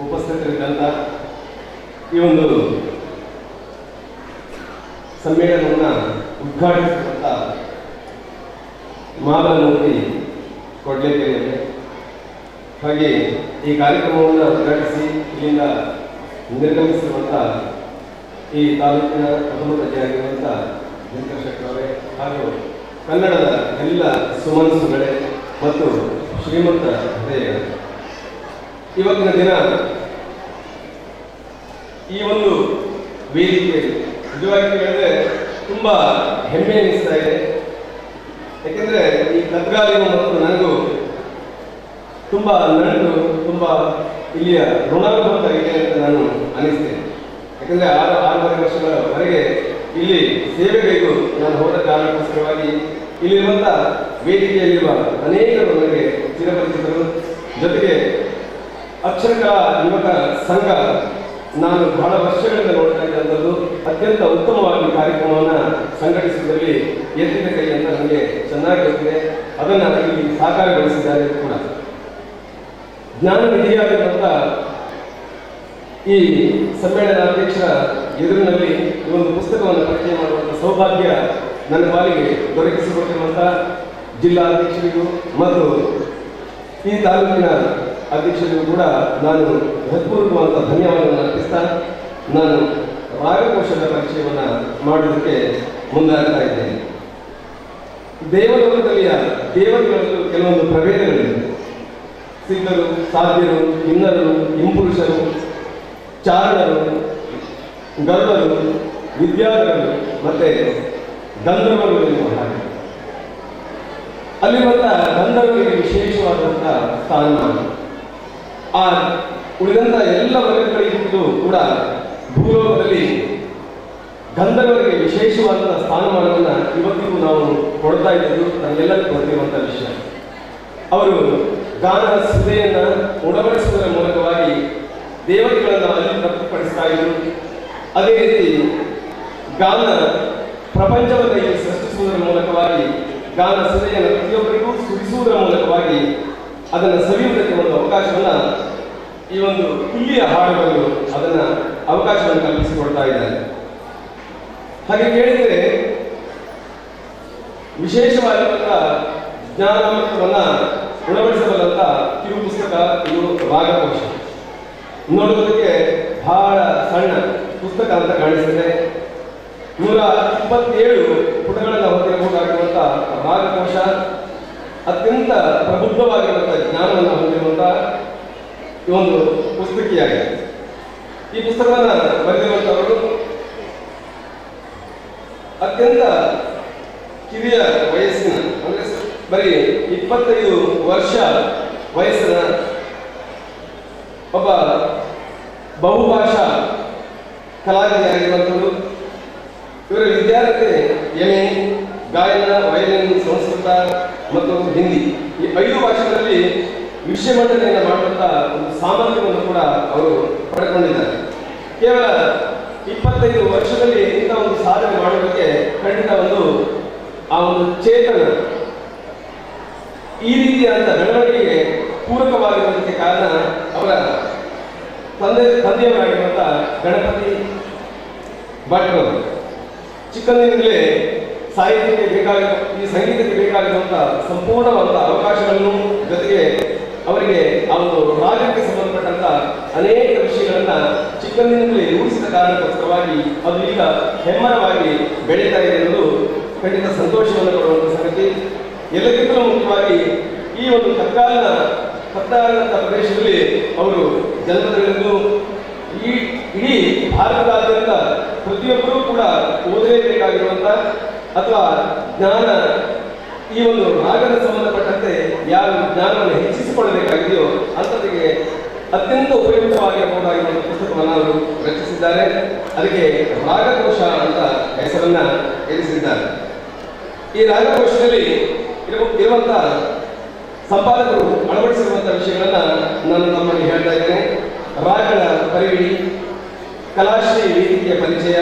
ಉಪಸ್ಥಿತರಿದ್ದಂಥ ಈ ಒಂದು ಸಮ್ಮೇಳನವನ್ನು ಉದ್ಘಾಟಿಸಿರುವಂಥ ಮಾಲಮೂರ್ತಿ ಕೊಡ್ಲೇಕೆರೆಯಲ್ಲಿ, ಹಾಗೆ ಈ ಕಾರ್ಯಕ್ರಮವನ್ನು ಉದ್ಘಾಟಿಸಿ ಇಲ್ಲಿಂದ ನಿರ್ಗಮಿಸಿರುವಂಥ ಈ ತಾಲೂಕಿನ ಪ್ರಥಮ ಪ್ರಜೆಯಾಗಿರುವಂಥ ವೆಂಕಟೇಶ್ವರ ಅವರೇ ಹಾಗೂ ಕನ್ನಡದ ಎಲ್ಲ ಸುಮನಸ್ಸುಗಳೇ ಮತ್ತು ಶ್ರೀಮಂತ ಹೃದಯಗಳೇ, ಇವತ್ತಿನ ದಿನ ಈ ಒಂದು ವೇದಿಕೆ ನಿಜವಾಗಿ ಹೇಳಿದ್ರೆ ತುಂಬ ಹೆಮ್ಮೆ ಅನಿಸ್ತಾ ಇದೆ. ಯಾಕೆಂದರೆ ಈ ಕದ್ಗಾಲಿಗೂ ಮತ್ತು ನನಗೂ ತುಂಬ ನಂಟು, ತುಂಬ ಇಲ್ಲಿಯ ಋಣಾನುಭವ ಇದೆ ಅಂತ ನಾನು ಅನಿಸ್ತೇನೆ. ಯಾಕಂದರೆ 6-6.5 ವರ್ಷಗಳವರೆಗೆ ಇಲ್ಲಿ ಸೇವೆಗಳಿಗೂ ನಾನು ಹೋದ ಕಾರಣಕ್ಕೋಸ್ಕರವಾಗಿ ಇಲ್ಲಿರುವಂಥ ವೇದಿಕೆಯಲ್ಲಿರುವ ಅನೇಕರು ನನಗೆ ಚಿರಪರಿಚಿತರು. ಜೊತೆಗೆ ಅಕ್ಷರಕಲಾ ಯುವಕ ಸಂಘ ನಾನು ಬಹಳ ವರ್ಷಗಳಿಂದ ನೋಡ್ತಾ ಇದ್ದಂಥದ್ದು ಅತ್ಯಂತ ಉತ್ತಮವಾಗಿ ಕಾರ್ಯಕ್ರಮವನ್ನು ಸಂಘಟಿಸುವುದರಲ್ಲಿ ಎತ್ತಿದ ಕೈ ಅಂತ ನನಗೆ ಚೆನ್ನಾಗಿ ಗೊತ್ತಿದೆ. ಅದನ್ನು ಇಲ್ಲಿ ಸಾಕಾರಗೊಳಿಸಿದ್ದಾರೆ ಕೂಡ. ಜ್ಞಾನ ನಿಧಿಯಾಗಿರುವಂಥ ಈ ಸಮ್ಮೇಳನಾಧ್ಯಕ್ಷರ ಎದುರಿನಲ್ಲಿ ಈ ಒಂದು ಪುಸ್ತಕವನ್ನು ಪರಿಚಯ ಮಾಡುವಂಥ ಸೌಭಾಗ್ಯ ನನ್ನ ಪಾಲಿಗೆ ದೊರಕಿಸಿಕೊಟ್ಟಿರುವಂಥ ಜಿಲ್ಲಾಧ್ಯಕ್ಷರಿಗೂ ಮತ್ತು ಈ ತಾಲೂಕಿನ ಅಧ್ಯಕ್ಷರಿಗೂ ಕೂಡ ನಾನು ಹೃತ್ಪೂರ್ವಕವಾದ ಧನ್ಯವಾದವನ್ನು ಅರ್ಪಿಸ್ತಾ ನಾನು ರಾಗಕೋಶದ ಪರಿಚಯವನ್ನು ಮಾಡೋದಕ್ಕೆ ಮುಂದಾಗ್ತಾ ಇದ್ದೇನೆ. ದೇವಲೋಕದಲ್ಲಿಯ ದೇವರುಗಳಲ್ಲೂ ಕೆಲವೊಂದು ಪ್ರಭೇದಗಳಿವೆ. ಸಿದ್ಧರು, ಸಾಧ್ಯರು, ಕಿನ್ನರರು, ಇಂಪುರುಷರು, ಚಾರಣರು, ಗರುಡರು, ವಿದ್ಯಾಧರರು ಮತ್ತು ಗಂಧರ್ವರು ಎನ್ನುವ ಹಾಗೆ ಅಲ್ಲಿರುವಂಥ ಗಂಧರ್ವರಿಗೆ ವಿಶೇಷವಾದಂಥ ಸ್ಥಾನಮಾನ. ಆ ಉಳಿದಂಥ ಎಲ್ಲ ವರ್ಗಗಳಿಗೂ ಕೂಡ ಭೂಲೋಕದಲ್ಲಿ ಗಂಧರ್ವರಿಗೆ ವಿಶೇಷವಾದಂಥ ಸ್ಥಾನಮಾನವನ್ನು ಇವತ್ತಿಗೂ ನಾವು ಕೊಡ್ತಾ ಇದ್ದು ನಮಗೆಲ್ಲರಿಗೂ ಗೊತ್ತಿರುವಂಥ ವಿಷಯ. ಅವರು ಗಾನ ಸುಧೆಯನ್ನು ಉಣಬಡಿಸುವುದರ ಮೂಲಕವಾಗಿ ದೇವತೆಗಳನ್ನು ಅಲ್ಲಿ ತೃಪ್ತಿಪಡಿಸ್ತಾ ಇದ್ರು. ಅದೇ ರೀತಿ ಗಾನ ಪ್ರಪಂಚವನ್ನು ಇಲ್ಲಿ ಸೃಷ್ಟಿಸುವುದರ ಮೂಲಕವಾಗಿ ಗಾನ ಸುಧೆಯನ್ನು ಪ್ರತಿಯೊಬ್ಬರಿಗೂ ಸುರಿಸುವುದರ ಮೂಲಕವಾಗಿ ಅದನ್ನು ಸವಿಯುವುದಕ್ಕೆ ಒಂದು ಅವಕಾಶವನ್ನು ಈ ಒಂದು ಇಲ್ಲಿಯ ಹಾಡುಗಳು ಅದನ್ನು ಅವಕಾಶವನ್ನು ಕಲ್ಪಿಸಿಕೊಡ್ತಾ ಇದ್ದಾರೆ. ಹಾಗೆ ಕೇಳಿದರೆ ವಿಶೇಷವಾಗಿರುವಂಥ ಜ್ಞಾನವನ್ನು ಉಣಬಡಿಸಬಲ್ಲಂಥ ಕಿರು ಪುಸ್ತಕ ಇದು ರಾಗಕೋಶ. ನೋಡುವುದಕ್ಕೆ ಬಹಳ ಸಣ್ಣ ಪುಸ್ತಕ ಅಂತ ಕಾಣಿಸ್ತದೆ. 127 ಪುಟಗಳನ್ನು ಹೊಂದಿರಬಹುದಾಗಿರುವಂಥ ರಾಗಕೋಶ ಅತ್ಯಂತ ಪ್ರಬುದ್ಧವಾಗಿರುವಂಥ ಜ್ಞಾನವನ್ನು ಹೊಂದಿರುವಂಥ ಈ ಒಂದು ಪುಸ್ತಕಿಯಾಗಿದೆ. ಈ ಪುಸ್ತಕವನ್ನು ಬರೆದಿರುವಂಥವರು ಅತ್ಯಂತ ಕಿರಿಯ ವಯಸ್ಸಿನ, ಅಂದರೆ ಬರೀ 25 ವರ್ಷ ವಯಸ್ಸಿನ ಒಬ್ಬ ಬಹುಭಾಷಾ ಕಲಾವಿದೆಯಾಗಿರುವಂಥವರು. ಇವರ ವಿದ್ಯಾರ್ಥಿ MA ಗಾಯನ, ವಯಲಿನ್, ಸಂಸ್ಕೃತ ಮತ್ತು ಹಿಂದಿ ಈ 5 ಭಾಷೆಗಳಲ್ಲಿ ವಿಷಯಮಂಡನೆಯನ್ನು ಮಾಡುವಂಥ ಒಂದು ಸಾಮರ್ಥ್ಯವನ್ನು ಕೂಡ ಅವರು ಪಡೆದುಕೊಂಡಿದ್ದಾರೆ. ಕೇವಲ 25 ವರ್ಷದಲ್ಲಿ ಇಂಥ ಒಂದು ಸಾಧನೆ ಮಾಡೋದಕ್ಕೆ ಖಂಡಿತ ಆ ಒಂದು ಚೇತನ ಈ ರೀತಿಯಾದ ಬೆಳವಣಿಗೆಗೆ ಪೂರಕವಾಗಿರುವುದಕ್ಕೆ ಕಾರಣ ಅವರ ತಂದೆಯವರಾಗಿರುವಂಥ ಗಣಪತಿ ಭಟ್ರವರು. ಚಿಕ್ಕಂದಿನಿಂದಲೇ ಸಾಹಿತ್ಯಕ್ಕೆ ಈ ಸಂಗೀತಕ್ಕೆ ಬೇಕಾಗಿರುವಂಥ ಸಂಪೂರ್ಣವಾದ ಅವಕಾಶಗಳನ್ನು, ಜೊತೆಗೆ ಅವರಿಗೆ ಆ ಒಂದು ರಾಗಕ್ಕೆ ಸಂಬಂಧಪಟ್ಟಂಥ ಅನೇಕ ವಿಷಯಗಳನ್ನು ಚಿಕ್ಕಂದಿನಿಂದಲೇ ರೂಢಿಸಿದ ಕಾರಣಕ್ಕೋಸ್ಕರವಾಗಿ ಅದು ಈಗ ಹೆಮ್ಮರವಾಗಿ ಬೆಳೀತಾ ಇದೆ ಎನ್ನುವುದು ಖಂಡಿತ ಸಂತೋಷವನ್ನು ಕೊಡುವಂಥ ಸಂಗತಿ. ಎಲ್ಲಕ್ಕಿಂತಲೂ ಮುಖ್ಯವಾಗಿ ಈ ಒಂದು ಕತ್ತಾರಂಥ ಪ್ರದೇಶದಲ್ಲಿ ಅವರು ಜನ್ಮದಲ್ಲಿದ್ದು ಇಡೀ ಭಾರತದಾದ್ಯಂತ ಪ್ರತಿಯೊಬ್ಬರೂ ಕೂಡ ಓದಲೇಬೇಕಾಗಿರುವಂಥ ಅಥವಾ ಜ್ಞಾನ ಈ ಒಂದು ರಾಗದ ಸಂಬಂಧಪಟ್ಟಂತೆ ಯಾರು ಜ್ಞಾನವನ್ನು ಹೆಚ್ಚಿಸಿಕೊಳ್ಳಬೇಕಾಗಿದೆಯೋ ಅಂಥದ್ದಿಗೆ ಅತ್ಯಂತ ಉಪಯುಕ್ತವಾಗಿರಬಹುದಾಗಿರುವಂಥ ಪುಸ್ತಕವನ್ನು ಅವರು ರಚಿಸಿದ್ದಾರೆ. ಅದಕ್ಕೆ ರಾಗಕೋಶ ಅಂತ ಹೆಸರನ್ನು ಇರಿಸಿದ್ದಾರೆ. ಈ ರಾಗಕೋಶದಲ್ಲಿ ಇರುವಂಥ ಸಂಪಾದಕರು ಅಳವಡಿಸಿರುವಂಥ ವಿಷಯಗಳನ್ನು ನಾನು ನಮ್ಮಲ್ಲಿ ಹೇಳ್ತಾ ಇದ್ದೇನೆ. ರಾಗಗಳ ಪರಿವಿಡಿ, ಕಲಾಶ್ರೀ ವೇದಿಕೆಯ ಪರಿಚಯ,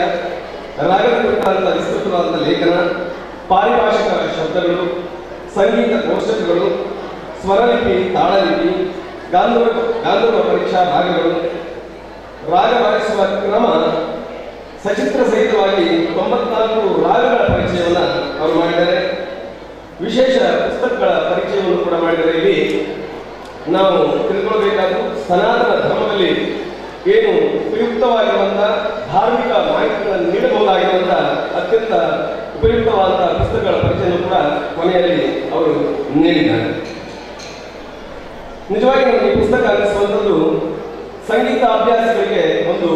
ರಾಗದ ಕುರಿತಾದಂಥ ವಿಸ್ತೃತವಾದಂಥ ಲೇಖನ, ಪಾರಿಭಾಷಿಕ ಶಬ್ದಗಳು, ಸಂಗೀತ ಕೋಷ್ಟಕಗಳು, ಸ್ವರಲಿಪಿ, ತಾಳಲಿಪಿ, ಗಾಂಧರ್ವ ಪರೀಕ್ಷಾ ರಾಗಗಳು, ರಾಗ ಬಾರಿಸುವ ಕ್ರಮ, ಸಚಿತ್ರ ಸಹಿತವಾಗಿ 94 ರಾಗಗಳ ಪರಿಚಯವನ್ನು ಅವರು ಮಾಡಿದ್ದಾರೆ. ವಿಶೇಷ ಪುಸ್ತಕಗಳ ಪರಿಚಯವನ್ನು ಕೂಡ ಮಾಡಿದ್ದಾರೆ. ಇಲ್ಲಿ ನಾವು ತಿಳ್ಕೊಳ್ಬೇಕಾದ್ದು ಸನಾತನ ಧರ್ಮದಲ್ಲಿ ಏನು ಉಪಯುಕ್ತವಾಗಿರುವಂತಹ ಧಾರ್ಮಿಕ ಮಾಹಿತಿಗಳನ್ನು ನೀಡಬಹುದಾಗಿರುವಂತಹ ಅತ್ಯಂತ ಉಪಯುಕ್ತವಾದಂತಹ ಪುಸ್ತಕಗಳ ಪರಿಚಯವನ್ನು ಕೂಡ ಕೊನೆಯಲ್ಲಿ ಅವರು ನೀಡಿದ್ದಾರೆ. ನಿಜವಾಗಿ ನಮಗೆ ಈ ಪುಸ್ತಕ ಅನ್ನಿಸುವಂಥದ್ದು ಸಂಗೀತ ಅಭ್ಯಾಸಗಳಿಗೆ ಒಂದು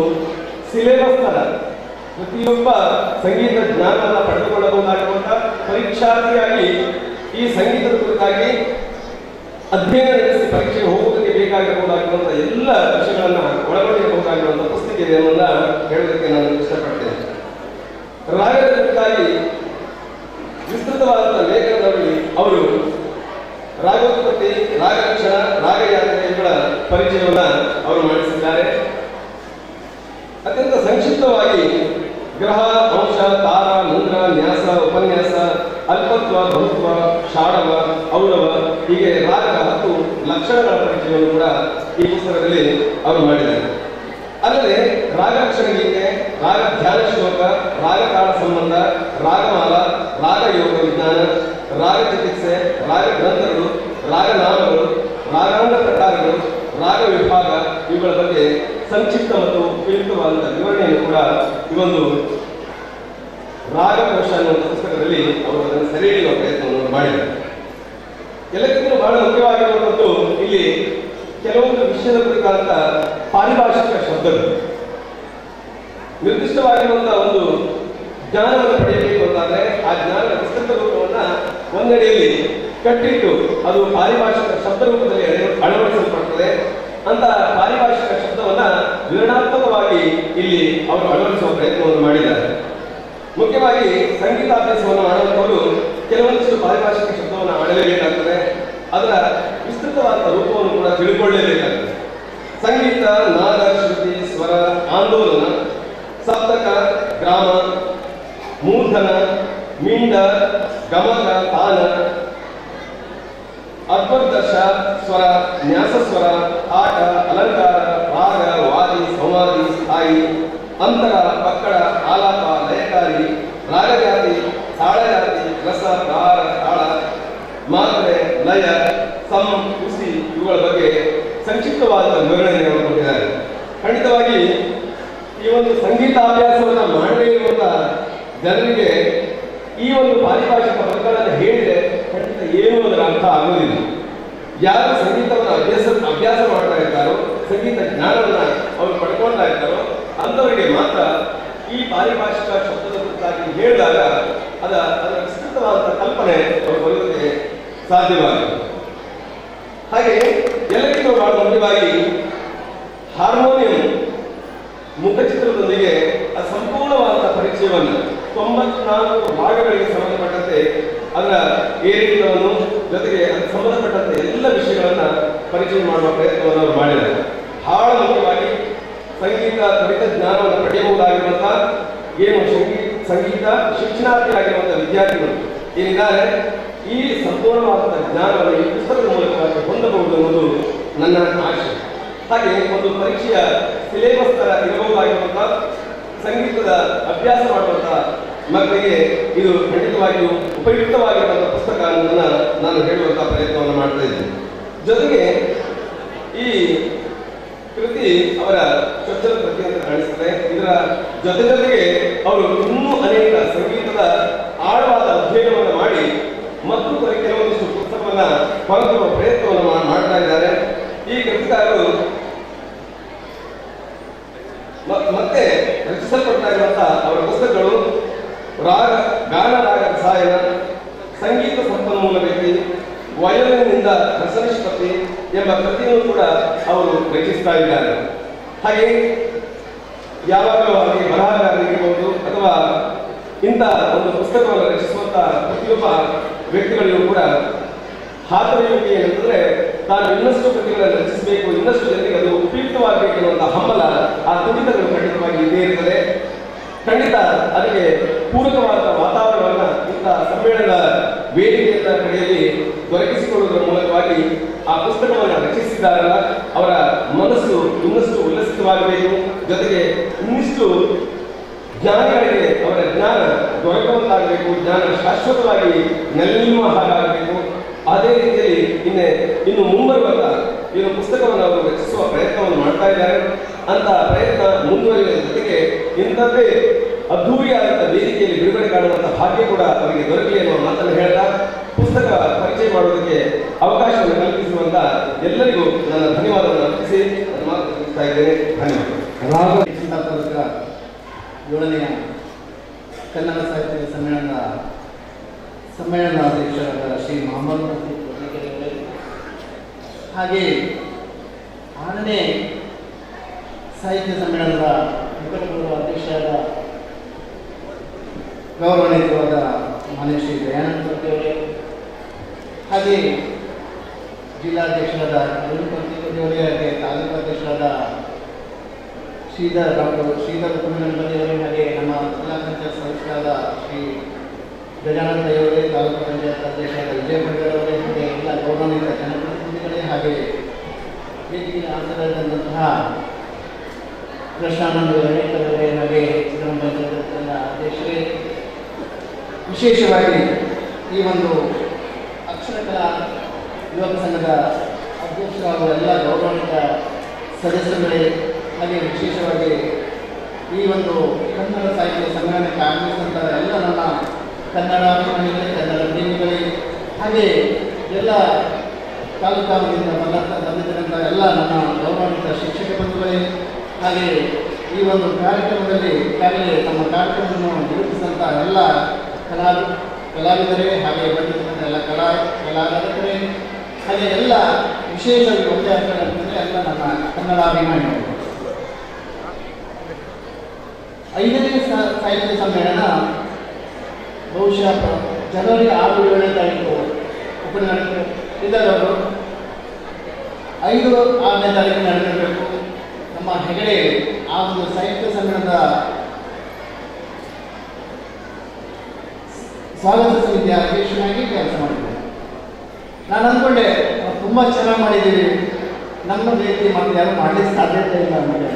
ಸಿಲೆಬಸ್ ತರ ಪ್ರತಿಯೊಬ್ಬ ಸಂಗೀತ ಜ್ಞಾನವನ್ನು ಪಡೆದುಕೊಳ್ಳಬಹುದಾಗಿರುವಂತಹ ಪರೀಕ್ಷಾರ್ಥಿಯಾಗಿ ಈ ಸಂಗೀತದ ಕುರಿತಾಗಿ ಅಧ್ಯಯನ ನಡೆಸಿ ಪರೀಕ್ಷೆಗೆ ಹೋಗುವುದಕ್ಕೆ ಬೇಕಾಗಿರಬಹುದಾಗಿರುವಂತಹ ಎಲ್ಲ ವಿಷಯಗಳನ್ನು ಒಳಗೊಂಡಿರಬಹುದಾಗಿರುವಂತಹ ಪುಸ್ತಕ ಇದೆ ಅನ್ನೋದನ್ನ ಹೇಳೋದಕ್ಕೆ ನಾನು ಇಷ್ಟಪಡ್ತೇನೆ. ರಾಗದ ಕುರಿತಾಗಿ ವಿಸ್ತೃತವಾದಂತಹ ಲೇಖನದಲ್ಲಿ ಅವರು ರಾಗೋತ್ಪತ್ತಿ, ರಾಗಲಕ್ಷಣ, ರಾಗಯಾತ್ರೆಗಳ ಪರಿಚಯವನ್ನ ಅವರು ಮಾಡಿಸಿದ್ದಾರೆ. ಅತ್ಯಂತ ಸಂಕ್ಷಿಪ್ತವಾಗಿ ಗ್ರಹ, ಅಂಶ, ತಾರ, ಮುಂದ್ರ, ನ್ಯಾಸ, ಉಪನ್ಯಾಸ, ಅಲ್ಪತ್ವ, ಬಹುತ್ವ, ಷಾಡವ, ಔಡವ ಹೀಗೆ ರಾಗ 10 ಲಕ್ಷಣಗಳ ಪರಿಚಯವನ್ನು ಕೂಡ ಈ ಪುಸ್ತಕದಲ್ಲಿ ಅವರು ಮಾಡಿದ್ದಾರೆ. ಅಲ್ಲದೆ ರಾಗಲಕ್ಷಣ ಗೀತೆ, ರಾಗ ಧ್ಯಾನ ಶ್ಲೋಕ, ರಾಗತಾಳ ಸಂಬಂಧ, ರಾಗಮಾಲ, ರಾಗಯೋಗ ವಿಜ್ಞಾನ, ರಾಗ ಚಿಕಿತ್ಸೆ, ರಾಗ ಗ್ರಂಥಗಳು, ರಾಗನಾಮಗಳು, ರಾಗಾಂಗ ಪ್ರಕಾರಗಳು, ರಾಗ ವಿಭಾಗ ಇವುಗಳ ಬಗ್ಗೆ ಸಂಕ್ಷಿಪ್ತ ಮತ್ತು ಉಪಯುಕ್ತವಾದ ವಿವರಣೆಯನ್ನು ಕೂಡ ಈ ಒಂದು ರಾಗಕೋಶ ಅನ್ನುವ ಪುಸ್ತಕದಲ್ಲಿ ಅವರು ಅದನ್ನು ಸೆರೆ ಹಿಡಿಯುವ ಪ್ರಯತ್ನವನ್ನು ಮಾಡಿದ್ದಾರೆ. ಎಲ್ಲಕ್ಕಿಂತ ಬಹಳ ಮುಖ್ಯವಾಗಿರುವಂಥದ್ದು ಇಲ್ಲಿ ಕೆಲವೊಂದು ವಿಷಯದ ಕುರಿತಾದಂಥ ಪಾರಿಭಾಷಿಕ ಶಬ್ದಗಳು. ನಿರ್ದಿಷ್ಟವಾಗಿರುವಂತಹ ಒಂದು ಜ್ಞಾನವನ್ನು ಪಡೆಯಬೇಕು ಅಂತಾದ್ರೆ ಆ ಜ್ಞಾನದ ವಿಸ್ತೃತ ರೂಪವನ್ನು ಒಂದೆಡೆಯಲ್ಲಿ ಕಟ್ಟಿಟ್ಟು ಅದು ಪಾರಿಭಾಷಿಕ ಶಬ್ದ ರೂಪದಲ್ಲಿ ಅಳವಡಿಸಲ್ಪಡುತ್ತದೆ. ಅಂತ ಪಾರಿಭಾಷಿಕ ಶಬ್ದವನ್ನ ವಿವರಣಾತ್ಮಕವಾಗಿ ಇಲ್ಲಿ ಅವರು ಅಳವಡಿಸುವ ಪ್ರಯತ್ನವನ್ನು ಮಾಡಿದ್ದಾರೆ. ಮುಖ್ಯವಾಗಿ ಸಂಗೀತಾಭ್ಯಾಸವನ್ನು ಮಾಡುವಂಥವರು ಕೆಲವೊಂದಿಷ್ಟು ಪಾರಿಭಾಷಿಕ ಶಬ್ದವನ್ನು ಆಡಲೇಬೇಕಾಗ್ತದೆ. ಅದರ ವಿಸ್ತೃತವಾದ ರೂಪವನ್ನು ಕೂಡ ತಿಳ್ಕೊಳ್ಳೇಬೇಕಾಗ್ತದೆ. ಸಂಗೀತ ನಾದ, ಶ್ರುತಿ, ಸ್ವರ, ಆಂದೋಲನ, ಸಪ್ತಕ, ಗ್ರಾಮ, ಮೂರ್ಧನ, ಮಿಂಡ, ಗಮಕ, ತಾನ, ಅರ್ಧದರ್ಶ ಸ್ವರ, ನ್ಯಾಸಸ್ವರ, ಆಟ, ಅಲಂಕಾರ, ರಾಗ, ವಾದಿ, ಸಂವಾದಿ, ಸ್ಥಾಯಿ, ಅಂತರ, ಪಕ್ಕಡ, ಆಲಾಪ, ಲಯಕಾರಿ, ರಾಗಜಾತಿ, ತಾಳಜಾತಿ, ರಸ, ಪ್ರಹಾರ, ತಾಳ, ಮಾತ್ರೆ, ಲಯ, ಸಮ್, ಹುಸಿ ಇವುಗಳ ಬಗ್ಗೆ ಸಂಕ್ಷಿಪ್ತವಾದ ವಿವರಣೆಯನ್ನು ಕೊಟ್ಟಿದ್ದಾರೆ. ಖಂಡಿತವಾಗಿ ಈ ಒಂದು ಸಂಗೀತಾಭ್ಯಾಸವನ್ನು ಮಾಡದೇ ಇರುವಂತಹ ಜನರಿಗೆ ಈ ಒಂದು ಪಾರಿಭಾಷಿಕ ಪದಗಳನ್ನು ಹೇಳಿದರೆ ಖಂಡಿತ ಏನು ಅದರ ಅರ್ಥ ಆಗೋದಿಲ್ಲ. ಯಾರು ಸಂಗೀತವನ್ನು ಅಭ್ಯಾಸ ಮಾಡ್ತಾ ಇರ್ತಾರೋ, ಸಂಗೀತ ಜ್ಞಾನವನ್ನು ಅವರು ಪಡ್ಕೊಳ್ತಾ ಇರ್ತಾರೋ ಅಂಥವರಿಗೆ ಮಾತ್ರ ಈ ಪಾರಿಭಾಷಿಕ ಶಬ್ದದ ಕುರಿತಾಗಿ ಹೇಳಿದಾಗ ಅದರ ವಿಸ್ತೃತವಾದ ಕಲ್ಪನೆ ಅವರು ಬರುವುದಕ್ಕೆ ಸಾಧ್ಯವಾಗುತ್ತೆ. ಹಾಗೆ ಎಲ್ಲಕ್ಕಿಂತ ಬಹಳ ಮುಖ್ಯವಾಗಿ ಹಾರ್ಮೋನಿಯಂ ಮುಖಚಿತ್ರದೊಂದಿಗೆ ಸಂಪೂರ್ಣವಾದ ಪರಿಚಯವನ್ನು 94 ಭಾಗಗಳಿಗೆ ಸಂಬಂಧಪಟ್ಟಂತೆ ಅದರ ಏರಿಳಿತವನ್ನು ಜೊತೆಗೆ ಅದಕ್ಕೆ ಸಂಬಂಧಪಟ್ಟಂತೆ ಎಲ್ಲ ವಿಷಯಗಳನ್ನು ಪರಿಚಯ ಮಾಡುವ ಪ್ರಯತ್ನವನ್ನು ಅವರು ಮಾಡಿದ್ದಾರೆ. ಬಹಳ ಮುಖ್ಯವಾಗಿ ಸಂಗೀತ ತ್ವರಿತ ಜ್ಞಾನವನ್ನು ಪಡೆಯಬಹುದಾಗಿರುವಂತಹ ಏನು ಸಂಗೀತ ಶಿಕ್ಷಣಾರ್ಥಿಯಾಗಿರುವಂತಹ ವಿದ್ಯಾರ್ಥಿಗಳು ಏನಿದ್ದಾರೆ ಈ ಸಂಪೂರ್ಣವಾದ ಜ್ಞಾನವನ್ನು ಈ ಪುಸ್ತಕದ ಮೂಲಕವಾಗಿ ಹೊಂದಬಹುದು ಅನ್ನೋದು ನನ್ನ ಆಶೆ. ಹಾಗೆ ಒಂದು ಪರೀಕ್ಷೆಯ ಸಿಲೆಬಸ್ ತರ ಇರಬಹುದಾಗಿರುವಂತಹ ಸಂಗೀತದ ಅಭ್ಯಾಸ ಮಾಡುವಂತಹ ಮಕ್ಕಳಿಗೆ ಇದು ಖಂಡಿತವಾಗಿಯೂ ಉಪಯುಕ್ತವಾಗಿರುವಂತಹ ಪುಸ್ತಕ ಅನ್ನೋದನ್ನ ನಾನು ಹೇಳುವಂತಹ ಪ್ರಯತ್ನವನ್ನು ಮಾಡ್ತಾ ಇದ್ದೇನೆ. ಜೊತೆಗೆ ಈ ಕೃತಿ ಅವರ ಚೊಚ್ಚಲ ಕೃತಿ ಅಂತ ಕಾಣಿಸ್ತದೆ. ಇದರ ಜೊತೆಗೆ ಅವರು ಇನ್ನೂ ಅನೇಕ ಸಂಗೀತದ ಆಳವಾದ ಅಧ್ಯಯನವನ್ನು ಮಾಡಿ ಮತ್ತು ಕೆಲವೊಂದಿಷ್ಟು ಪುಸ್ತಕವನ್ನ ಹೊರತರುವ ಪ್ರಯತ್ನವನ್ನು ಮಾಡ್ತಾ ಇದ್ದಾರೆ. ಈ ಕೃತಿಕಾರರು ಮತ್ತೆ ರಚಿಸಲ್ಪಡ್ತಾ ಇರುವಂತಹ ಅವರ ಪುಸ್ತಕಗಳು ಗಾನ ರಾಗ ರಸಾಯನ, ಸಂಗೀತ ಸಂಪನ್ಮೂಲ ವ್ಯಕ್ತಿ, ವಯೋಲಿನ್ನಿಂದ ರಸನಿಷ್ಪತ್ತಿ ಎಂಬ ಕೃತಿಯನ್ನು ಕೂಡ ಅವರು ರಚಿಸ್ತಾ ಇದ್ದಾರೆ. ಹಾಗೆ ಯಾವಾಗಲೂ ಅವರಿಗೆ ಬರಹಗಾರರಿಗಿರಬಹುದು ಅಥವಾ ಇಂಥ ಒಂದು ಪುಸ್ತಕವನ್ನು ರಚಿಸುವಂತಹ ಪ್ರತಿಯೊಬ್ಬ ವ್ಯಕ್ತಿಗಳಿಗೂ ಕೂಡ ಹಾತೊರೆಯುವಿಕೆ ಏನಂತಂದ್ರೆ ತಾನು ಇನ್ನಷ್ಟು ಕೃತಿಗಳನ್ನು ರಚಿಸಬೇಕು, ಇನ್ನಷ್ಟು ಜನರಿಗೆ ಅದು ಉಪಯುಕ್ತವಾಗಬೇಕು ಅನ್ನುವಂಥ ಹಂಬಲ ಆ ತುಡಿತಗಳು ಖಂಡಿತವಾಗಿ ಇದ್ದೇ ಇರ್ತದೆ. ಖಂಡಿತ ಅದಕ್ಕೆ ಪೂರಕವಾದ ವಾತಾವರಣವನ್ನು ಇಂತಹ ಸಮ್ಮೇಳನದ ವೇದಿಕೆಯ ಕಡೆಯಲ್ಲಿ ದೊರಕಿಸಿಕೊಳ್ಳುವುದರ ಮೂಲಕವಾಗಿ ಆ ಪುಸ್ತಕವನ್ನು ರಚಿಸಿದ್ದಾರಲ್ಲ ಮನಸ್ಸು ಇನ್ನಷ್ಟು ಉಲ್ಲಸಿತವಾಗಬೇಕು. ಜೊತೆಗೆ ಇನ್ನಿಷ್ಟು ಜ್ಞಾನಿಗಳಿಗೆ ಅವರ ಜ್ಞಾನ ದೊರಕುವಂತಾಗಬೇಕು, ಜ್ಞಾನ ಶಾಶ್ವತವಾಗಿ ನೆಲೆನಿಲ್ಲುವ ಹಾಗಾಗಬೇಕು. ಅದೇ ರೀತಿಯಲ್ಲಿ ಇನ್ನು ಮುಂಬರುವಂತ ಇನ್ನು ಪುಸ್ತಕವನ್ನು ಅವರು ರಚಿಸುವ ಪ್ರಯತ್ನವನ್ನು ಮಾಡ್ತಾ ಇದ್ದಾರೆ. ಅಂತ ಪ್ರಯತ್ನ ಮುಂದುವರಿಯುವ ಜೊತೆಗೆ ಇಂಥದ್ದೇ ಅದ್ಧೂರಿಯಾದಂಥ ವೇದಿಕೆಯಲ್ಲಿ ಬಿಡುಗಡೆ ಕಾಣುವಂಥ ಭಾಗ್ಯ ಕೂಡ ಅವರಿಗೆ ದೊರಕಲಿ ಎನ್ನುವ ಮಾತನ್ನು ಹೇಳ್ತಾ ಪುಸ್ತಕ ಪರಿಚಯ ಮಾಡುವುದಕ್ಕೆ ಅವಕಾಶವನ್ನು ಕಲ್ಪಿಸುವಂತ ಎಲ್ಲರಿಗೂ ನನ್ನ ಧನ್ಯವಾದವನ್ನು ಅರ್ಪಿಸಿ ನನ್ನ ಮಾತು ಮುಗಿಸ್ತಾ ಇದ್ದೇನೆ. ಧನ್ಯವಾದ. 7ನೇ ಕನ್ನಡ ಸಾಹಿತ್ಯ ಸಮ್ಮೇಳನಾಧ್ಯಕ್ಷರಾದ ಶ್ರೀ ಮೊಹಮ್ಮದ್ ಹಾಗೆ 6ನೇ ಸಾಹಿತ್ಯ ಸಮ್ಮೇಳನದ ನಿಕಟಪೂರ್ವ ಅಧ್ಯಕ್ಷರಾದ ಗೌರವಾನ್ವಿತವಾದ ಮಾನ್ಯ ಶ್ರೀ ದಯಾನಂದ ಅವರೇ, ಹಾಗೆ ಜಿಲ್ಲಾಧ್ಯಕ್ಷರಾದ ಅವರೇ, ಹಾಗೆ ತಾಲೂಕು ಅಧ್ಯಕ್ಷರಾದ ಡಾಕ್ಟರ್ ಶ್ರೀಧರ್ ಕುಮ್ಮನವರೇ, ಹಾಗೆ ನಮ್ಮ ಜಿಲ್ಲಾ ಪಂಚಾಯತ್ ಸದಸ್ಯರಾದ ಶ್ರೀ ಗಜಾನಂದ ಅವರೇ, ತಾಲೂಕು ಪಂಚಾಯತ್ ಅಧ್ಯಕ್ಷರಾದ ವಿಜಯ ಅವರೇ, ಹಾಗೆ ಎಲ್ಲ ಗೌರವಾನ್ವಿತ ಜನಪ್ರತಿನಿಧಿಗಳೇ, ಹಾಗೆ ವೇದಿಕೆಯ ಆಸರಾದಂತಹ ಕೃಷ್ಣಾನಂದ ಅವರೇ, ಹಾಗೆ ಗ್ರಾಮ ಪಂಚಾಯತ್ ಅಧ್ಯಕ್ಷರೇ, ವಿಶೇಷವಾಗಿ ಈ ಒಂದು ಅಕ್ಷರ ಕಲಾ ಯುವಕ ಸಂಘದ ಅಧ್ಯಕ್ಷರು ಹಾಗೂ ಎಲ್ಲ ಗೌರವಾನ್ವಿತ ಸದಸ್ಯರುಗಳೇ, ಹಾಗೆ ವಿಶೇಷವಾಗಿ ಈ ಒಂದು ಕನ್ನಡ ಸಾಹಿತ್ಯ ಸಮ್ಮೇಳನಕ್ಕೆ ಆಗಮಿಸಿದಂಥ ಎಲ್ಲ ನನ್ನ ಕನ್ನಡ ಅಭಿಮಾನಿಗಳೇ, ಕನ್ನಡ ಪ್ರೇಮಿಗಳೇ, ಹಾಗೆ ಎಲ್ಲ ತಾಲೂಕಾದಿಂದ ಬಂದಿದ್ದಂಥ ಎಲ್ಲ ನನ್ನ ಗೌರವಾನ್ವಿತ ಶಿಕ್ಷಕ ಬಂಧುಗಳೇ, ಹಾಗೆ ಈ ಒಂದು ಕಾರ್ಯಕ್ರಮದಲ್ಲಿ ಈಗಾಗಲೇ ತಮ್ಮ ಕಾರ್ಯಕ್ರಮವನ್ನು ನಿರೂಪಿಸಿದಂಥ ಎಲ್ಲ ಕಲಾವಿದರೇ, ಹಾಗೆ ಬಂದಿದ್ದಂಥ ಎಲ್ಲ ಕಲಾವಿದರೇ, ಹಾಗೆ ಎಲ್ಲ ವಿಶೇಷವಾಗಿ ಒಂದೇ ಅಂತಂದರೆ ಎಲ್ಲ ನನ್ನ ಕನ್ನಡ ಅಭಿಮಾನಿಗಳು. 5ನೇ ಸಾಹಿತ್ಯ ಸಮ್ಮೇಳನ ಬಹುಶಃ ಜನವರಿ 6, 7ನೇ ತಾರೀಕು ಇದರವರು 5, 6ನೇ ತಾರೀಕು ನಡೆದಿರಬೇಕು. ನಮ್ಮ ಹೆಗಡೆ ಆ ಒಂದು ಸಾಹಿತ್ಯ ಸಮ್ಮೇಳನದ ಸ್ವಾಗತ ಸಮಿತಿಯ ಅಧ್ಯಕ್ಷನಾಗಿ ಕೆಲಸ ಮಾಡಿದ್ದೇನೆ. ನಾನು ಅಂದ್ಕೊಂಡೆ ತುಂಬ ಚೆನ್ನಾಗಿ ಮಾಡಿದ್ದೀವಿ, ನಮ್ಮ ರೀತಿ ಮತ್ತೆ ಯಾರು ಮಾಡಲಿಕ್ಕೆ ಸಾಧ್ಯತೆ ಇಲ್ಲ ಅಂದ್ಕೊಂಡೆ.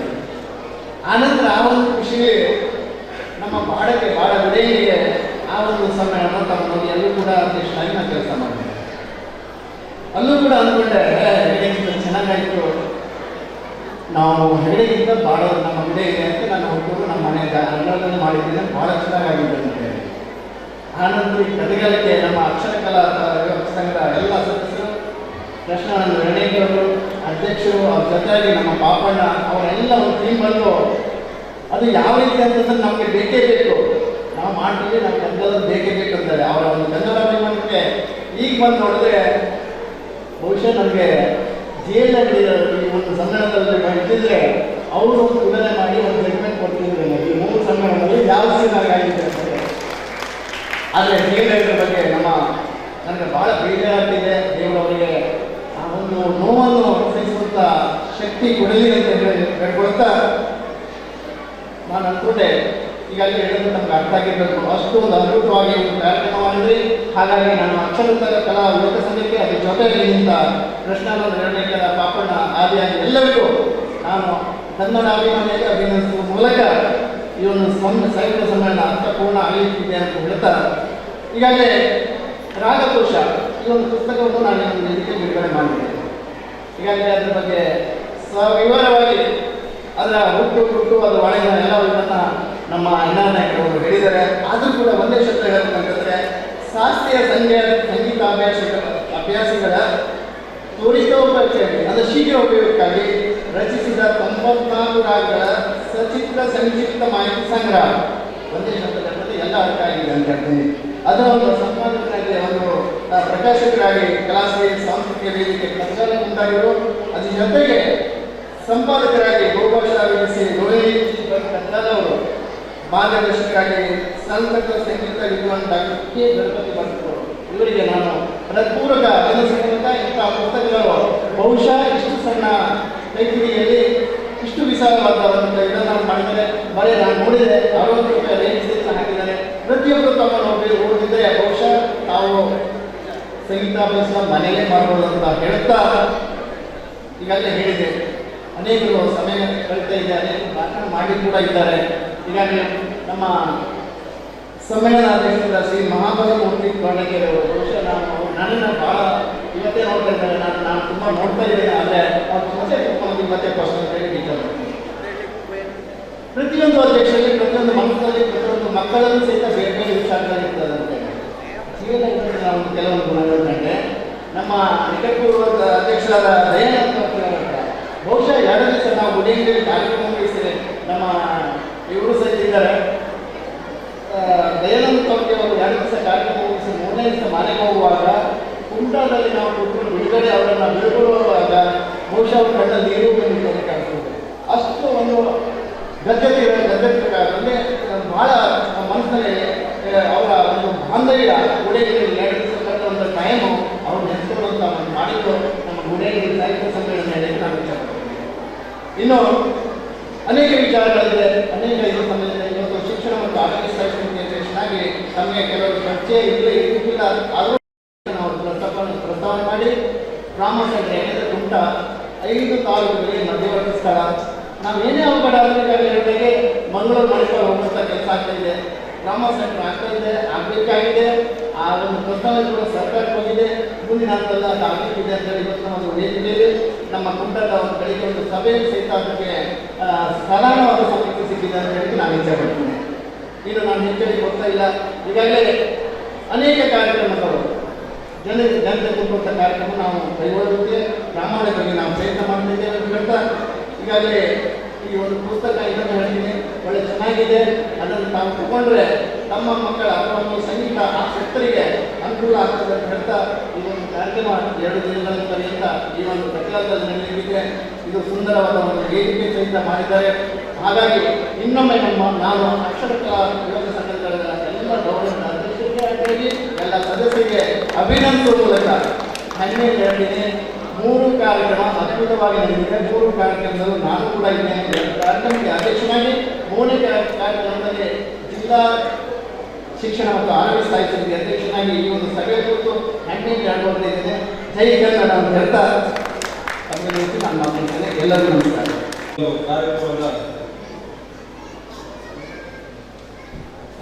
ಆನಂತರ ಆ ಒಂದು ಖುಷಿಗೆ ನಮ್ಮ ಬಾಡ ವಿಡೆಗೆ ಆ ಒಂದು ಸಮ್ಮೇಳನ ತಮ್ಮಲ್ಲಿ ಎಲ್ಲೂ ಕೂಡ ಅಧ್ಯಕ್ಷನಾಗಿ ನಾನು ಕೆಲಸ ಮಾಡಿದೆ. ಅಲ್ಲೂ ಕೂಡ ಅಂದ್ಕೊಂಡೆ ಹೆಗಡೆಗಿಂತ ಚೆನ್ನಾಗಾಯಿತು, ನಾವು ಹೆಗಡೆಗಿಂತ ಬಾಡ ನಮ್ಮ ವಿಡೆ ಇದೆ ಅಂತ ನಾನು ಹುಟ್ಟುರು ನಮ್ಮ ಮನೆಯ ಅಂಗಳದಲ್ಲಿ ಮಾಡಿದ್ದೀನಿ, ಭಾಳ ಚೆನ್ನಾಗಾಗಿದೆ ಅಂತ ಹೇಳಿ. ಆನಂತರ ಈ ಕಥೆಗಾರಿಕೆ ನಮ್ಮ ಅಕ್ಷರ ಕಲಾ ಸಂಘದ ಎಲ್ಲ ಸದಸ್ಯರು, ಕೃಷ್ಣಾನಂದ ರಣೇಗೌಡರು ಅಧ್ಯಕ್ಷರು, ಅವ್ರ ಜೊತೆಯಾಗಿ ನಮ್ಮ ಪಾಪಣ್ಣ ಅವರೆಲ್ಲ ಒಂದು ಟೀಮ್ ಬಂದು ಅದು ಯಾವ ರೀತಿ ಅಂತಂದ್ರೆ ನಮಗೆ ಬೇಕೇ ಬೇಕು, ನಾವು ಮಾಡ್ತೀವಿ, ನಮ್ಮ ಕನ್ನಡದಲ್ಲಿ ಬೇಕೇ ಬೇಕು ಅಂತಾರೆ. ಅವರ ಒಂದು ಕನ್ನಡ ಅಭಿಮಾನಕ್ಕೆ ಈಗ ಬಂದು ನೋಡಿದ್ರೆ ಬಹುಶಃ ನಮಗೆ ಜೈಲಿನಲ್ಲಿ ಈ ಒಂದು ಸಮ್ಮೇಳನದಲ್ಲಿ ಇದ್ದಿದ್ರೆ ಅವರು ಒಂದು ತುಲನೆ ಮಾಡಿ ಒಂದು ಸೆಗ್ಮೆಂಟ್ ಕೊಡ್ತಿದ್ರು, ಈ 3 ಸಮ್ಮೇಳನದಲ್ಲಿ ಯಾವ ಸೀನಾಗಿ ಆಗಿದೆ ಅಂತ. ಆದರೆ ಜೈಲರ ಬಗ್ಗೆ ನನಗೆ ಭಾಳ ಬೇಜಾರಾಗ್ತಿದೆ. ದೇವರವರಿಗೆ ಆ ಒಂದು ನೋವನ್ನು ಸಹಿಸುವಂಥ ಶಕ್ತಿ ಕೊಡಲಿ ಅಂತ ಹೇಳ್ಕೊಳ್ತಾ ನಾನು ಅಂದ್ಕೊಂಡೆ, ಈಗಾಗಲೇ ಹೇಳೋದು ನಮ್ಗೆ ಅರ್ಥ ಆಗಿರಬೇಕು, ಅಷ್ಟು ಒಂದು ಅದ್ಭುತವಾಗಿ ಒಂದು ಕಾರ್ಯಕ್ರಮ ಮಾಡಿದ್ರಿ. ಹಾಗಾಗಿ ನಾನು ಅಕ್ಷರ ಕಲಾ ಯುವಕ ಸಂಘಕ್ಕೆ ಅದರ ಜೊತೆಗೆ ನಿಂತ ಕೃಷ್ಣಾನಂದ ರಣೇಕರ, ಪಾಪಣ್ಣ ಆದಿಯಾಗಿ ಎಲ್ಲರಿಗೂ ನಾನು ಕನ್ನಡ ಅಭಿಮಾನಿಯಾಗಿ ಅಭಿನಂದಿಸುವ ಮೂಲಕ ಈ ಒಂದು ಸಾಹಿತ್ಯ ಸಮ್ಮೇಳನ ಅರ್ಥಪೂರ್ಣ ಆಗಲಿಕ್ಕಿದೆ ಅಂತ ಹೇಳ್ತಾ, ಈಗಾಗಲೇ ರಾಗಕೋಶ ಈ ಒಂದು ಪುಸ್ತಕವನ್ನು ನಾನು ಒಂದು ಇದಕ್ಕೆ ಬಿಡುಗಡೆ ಮಾಡಿದ್ದೇನೆ. ಈಗಾಗಲೇ ಅದರ ಬಗ್ಗೆ ಸವಿವರವಾಗಿ ಅದರ ಹುಟ್ಟು ಅದು ಒಳಗಿನ ಎಲ್ಲವನ್ನು ನಮ್ಮ ನಾಯಕರು ಹೇಳಿದ್ದಾರೆ. ಆದರೂ ಕೂಡ ಒಂದೇ ಶಬ್ದ ಹೇಳಬೇಕಂತಂದರೆ, ಶಾಸ್ತ್ರೀಯ ಸಂಗೀತ ಅಭ್ಯಾಸಿಗಳ ತೋರಿಸೋಪಚಾರಿ ಅಂದರೆ ಶೀಘ್ರ ಉಪಯೋಗಕ್ಕಾಗಿ ರಚಿಸಿದ 94 ರಾಗಗಳ ಸಚಿತ್ರ ಸಂಕ್ಷಿಪ್ತ ಮಾಹಿತಿ ಸಂಗ್ರಹ. ಒಂದೇ ಶಬ್ದದಲ್ಲಿ ಎಲ್ಲ ಅರ್ಥ ಆಗಿದೆ ಅಂತ ಹೇಳ್ತೀನಿ. ಅದರ ಒಂದು ಸಂಪಾದಕರಾಗಿ ಒಂದು ಪ್ರಕಾಶಕರಾಗಿ ಕಲಾಶ್ರೀ ಸಾಂಸ್ಕೃತಿಕ ವೇದಿಕೆ ಪ್ರಚಾರ ಮುಂದಾಗಿರು, ಅದ್ರ ಜೊತೆಗೆ ಸಂಪಾದಕರಾಗಿ ಬಹುಭಾಷಾ ವಿಧಿಸಿ ರೋಹಿಣಿ ಕನ್ನಡವರು, ಮಾರ್ಗದರ್ಶಕರಾಗಿ ಸಂಸ್ಕೃತ ಸಂಗೀತ ವಿದ್ವಾನ್ ಡಾಕ್ಟರ್ ಕೆ ಗಣಪತಿ ಭಟ್ರು, ಇವರಿಗೆ ನಾನು ಹೃತ್ಪೂರ್ವಕ ಅಭಿನಂದಿಸುವಂಥ ಇಂಥ ಪುಸ್ತಕಗಳು ಬಹುಶಃ ಇಷ್ಟು ಸಣ್ಣ ಕೈಪಿಡಿಯಲ್ಲಿ ಇಷ್ಟು ವಿಶಾಲವಾದ ಒಂದು ಇದನ್ನು ಮಾಡಿದರೆ ಬರೀ ನಾನು ನೋಡಿದೆ 60 ರೂಪಾಯಿ ರೇಂಜ್ ಹಾಕಿದ್ದಾರೆ. ಪ್ರತಿಯೊಬ್ಬರು ತಮ್ಮನ್ನು ಓದಿದರೆ ಬಹುಶಃ ನಾವು ಸಂಗೀತಾಭ್ಯಾಸ ಮನೆಯಲ್ಲೇ ಮಾಡ್ಬೋದು ಅಂತ ಹೇಳ್ತಾ ಈಗಾಗಲೇ ಹೇಳಿದೆ. ಅನೇಕರು ಸಮಯ ಕಳೀತಾ ಇದ್ದಾರೆ, ಭಾಷಣ ಮಾಡಿ ಕೂಡ ಇದ್ದಾರೆ. ಈಗಾಗಲೇ ನಮ್ಮ ಸಮ್ಮೇಳನಾಧ್ಯಕ್ಷರಾದ ಶ್ರೀ ಮಹಾಬಲಮೂರ್ತಿ ಕೊಂಡಗೆರೆ ಅವರು ಬಹುಶಃ ನನ್ನನ್ನು ಭಾಳ ಇವತ್ತೇ ನೋಡ್ತಾ ಇದ್ದಾರೆ. ನಾನು ತುಂಬ ನೋಡ್ತಾ ಇದ್ದೇನೆ, ಆದರೆ ಅವ್ರು ಮತ್ತೆ ಕುತ್ಕೊಂಡು ಮತ್ತೆ ಪ್ರಶ್ನೆ ಕೇಳಿ ಟೀಚರ್ ಪ್ರತಿಯೊಂದು ಅಧ್ಯಕ್ಷರಲ್ಲಿ, ಪ್ರತಿಯೊಂದು ಮನಸ್ಸಲ್ಲಿ, ಪ್ರತಿಯೊಂದು ಮಕ್ಕಳಲ್ಲೂ ಸಹಿತ ಬೇರೆ ಬೇರೆ ವಿಚಾರಗಳಿರ್ತದಂತೆ. ಜೀವನದಲ್ಲಿ ನಾವು ಕೆಲವೊಂದು ಗುಣಗಳು ಕಂಡೆ. ನಮ್ಮ ನಿಕಟಪೂರ್ವದ ಅಧ್ಯಕ್ಷರಾದ ದಯಾನಂದ ಬಹುಶಃ 2 ದಿವಸ ನಾವು ಗುಡಿಯಲ್ಲಿ ಕಾರ್ಯಕ್ರಮ ಮುಗಿಸಿದೆ. ನಮ್ಮ ಇವರು ಸಹಿತ ಇದ್ದಾರೆ, ದಯಾನಂದ ಕೌಟಿ ಅವರು 2 ದಿವಸ ಕಾರ್ಯಕ್ರಮ ಮುಗಿಸಿ 3ನೇ ದಿವಸ ಮನೆಗೆ ಹೋಗುವಾಗ ಕುಂಟಾದಲ್ಲಿ ನಾವು ಕೂತ್ಕೊಂಡು ಬಿಡುಗಡೆ ಅವರನ್ನು ಬಿಡುಗಡುವಾಗ ಬಹುಶಃ ಅವ್ರ ಕಣ್ಣಲ್ಲಿ ನೀರು ಬಂದಿದ್ದು ಕಾಣಿಸ್ತದೆ. ಅಷ್ಟು ಒಂದು ಗದ್ದೆಗಾರರಲ್ಲಿ ಬಹಳ ಮನಸ್ಸಿನಲ್ಲಿ ಅವರ ಒಂದು ಬಾಂಧವ್ಯ ಗುಡಿಯಲ್ಲಿ 2 ದಿವಸ ಕಳೆದ ಒಂದು ಟೈಮು ಅವ್ರು ನೆನೆಸ್ಕೊಳ್ಳುವಂಥ ಒಂದು ಮಾಡಿದ್ದು ನಮ್ಮ ಗುಡಿಯಲ್ಲಿ ಸಾಹಿತ್ಯ ಸಮ್ಮೇಳನ ಹೇಳಲಿಕ್ಕೆ ನಾನು ಇಷ್ಟಪಡ್ತೀನಿ. ಇನ್ನು ಅನೇಕ ವಿಚಾರಗಳಿದೆ, ಅನೇಕ ಇದು ಸಮ್ಮೇಳನ. ಇವತ್ತು ಶಿಕ್ಷಣ ಮತ್ತು ಆರೋಗ್ಯ ಸಮಿತಿ ಅಧ್ಯಕ್ಷನಾಗಿ ನಮಗೆ ಕೆಲವರು ಚರ್ಚೆ ಇರಲಿಕ್ಕಿಲ್ಲ, ಆದರೂ ನಾವು ಪ್ರಸ್ತಾವನೆ ಮಾಡಿ ಗ್ರಾಮ ಸಭೆ ಏನೆಂದರೆ ಕುಂಟ 5 ತಾಲೂಕುಗಳಿಗೆ ಮಧ್ಯವರ್ತಿ ಸ್ಥಳ. ನಾವು ಏನೇ ಅವಘಡ ಆಗಬೇಕಾಗಿ ಮಂಗಳೂರು ಮಣಿಪಾಲ ಹೋಗುವಂಥ ಕೆಲಸ ಆಗ್ತಾ ಇದೆ, ಗ್ರಾಮ ಸೆಂಟರ್ ಆಗ್ತಾ ಇದೆ, ಆಗಬೇಕಾಗಿದೆ. ಆ ಒಂದು ಪ್ರಸ್ತಾವನೆ ಕೂಡ ಸರ್ಕಾರಕ್ಕೆ ಹೋಗಿದೆ, ಮುಂದಿನ ಹಂತದಲ್ಲಿ ಅದು ಆಗಬೇಕಿದೆ ಅಂತೇಳಿ ಇವತ್ತು ಒಂದು ವೇದಿಕೆಯಲ್ಲಿ ನಮ್ಮ ಕುಂಟದ ಒಂದು ಕಡೆಗೆ ಒಂದು ಸಭೆಯಲ್ಲಿ ಸಹಿತ ಅದಕ್ಕೆ ಸರಾಳವಾದ ಸಮಸ್ಯೆ ಸಿಕ್ಕಿದೆ ಅಂತ ಹೇಳಿ ನಾನು ಇಚ್ಛೆ ಪಡ್ತೀನಿ. ಇನ್ನು ನಾನು ಹೆಚ್ಚಾಗಿ ಗೊತ್ತಾ ಇಲ್ಲ, ಈಗಾಗಲೇ ಅನೇಕ ಕಾರ್ಯಕ್ರಮಗಳು ಜನತೆ ತುಂಬುವಂಥ ಕಾರ್ಯಕ್ರಮ ನಾವು ಕೈಗೊಳ್ಳೋದಕ್ಕೆ ಪ್ರಾಮಾಣಿಕವಾಗಿ ನಾವು ಪ್ರಯತ್ನ ಮಾಡ್ತಿದ್ದೇವೆ ಅಂತ ಹೇಳ್ತಾ, ಈಗಾಗಲೇ ಈ ಒಂದು ಪುಸ್ತಕ ಇದನ್ನು ಹೇಳ್ತೀನಿ, ಒಳ್ಳೆ ಚೆನ್ನಾಗಿದೆ. ಅದನ್ನು ತಾವು ತಗೊಂಡ್ರೆ ತಮ್ಮ ಮಕ್ಕಳ ಅಥವಾ ಒಂದು ಸಂಗೀತ ಆಸಕ್ತರಿಗೆ ಅನುಕೂಲ ಆಗ್ತದೆ ಅಂತ ಹೇಳ್ತಾ ಈ ಒಂದು ಕಾರ್ಯಕ್ರಮ 2 ದಿನಗಳ ಪರ್ಯಂತ ಈ ಒಂದು ಕಟ್ಟಡದಲ್ಲಿ ನಡೆಯಲಿದೆ. ಇದು ಸುಂದರವಾದ ಒಂದು ವೇದಿಕೆ ಸಹಿತ ಮಾಡಿದ್ದಾರೆ. ಹಾಗಾಗಿ ಇನ್ನೊಮ್ಮೆ ನಾನು ಅಕ್ಷರಕಲಾ ಯುವಕ ಸಂಘಗಳ ಎಲ್ಲ ಗೌರವ ಅಧ್ಯಕ್ಷರಿಗೆ ಎಲ್ಲ ಸದಸ್ಯರಿಗೆ ಅಭಿನಂದಿಸುವ ಮೂಲಕ ಹೆಮ್ಮೆಯಿಂದ ಹೇಳ್ತೀನಿ, 3 ಕಾರ್ಯಕ್ರಮ ಅದ್ಭುತವಾಗಿ ನಡೆದಿದೆ. 3 ಕಾರ್ಯಕ್ರಮದಲ್ಲೂ ನಾನು ಕೂಡ ಇದ್ದೇನೆ. 2 ಕಾರ್ಯಕ್ರಮಕ್ಕೆ ಅಧ್ಯಕ್ಷನಾಗಿ, 3ನೇ ಕಾರ್ಯಕ್ರಮದಲ್ಲಿ ಜಿಲ್ಲಾ ಶಿಕ್ಷಣ ಮತ್ತು ಆರೋಗ್ಯ ಸ್ಥಾಯಿ ಸಮಿತಿ ಅಧ್ಯಕ್ಷನಾಗಿ ಈ ಒಂದು ಸಭೆ ಕುರಿತು ಹೆಮ್ಮೆಯಿಂದ ಹೇಳ್ಕೊಳ್ತಾ ಇದ್ದೇನೆ. ಜೈ ಕನ್ನಡ ಅಂತ ಹೇಳ್ತಾ ಅಭಿನಂದಿಸಿ ನಾನು ಮಾತನಾಡ್ತೇನೆ. ಎಲ್ಲರಿಗೂ ನಮಸ್ಕಾರ. ಕಾರ್ಯಕ್ರಮದ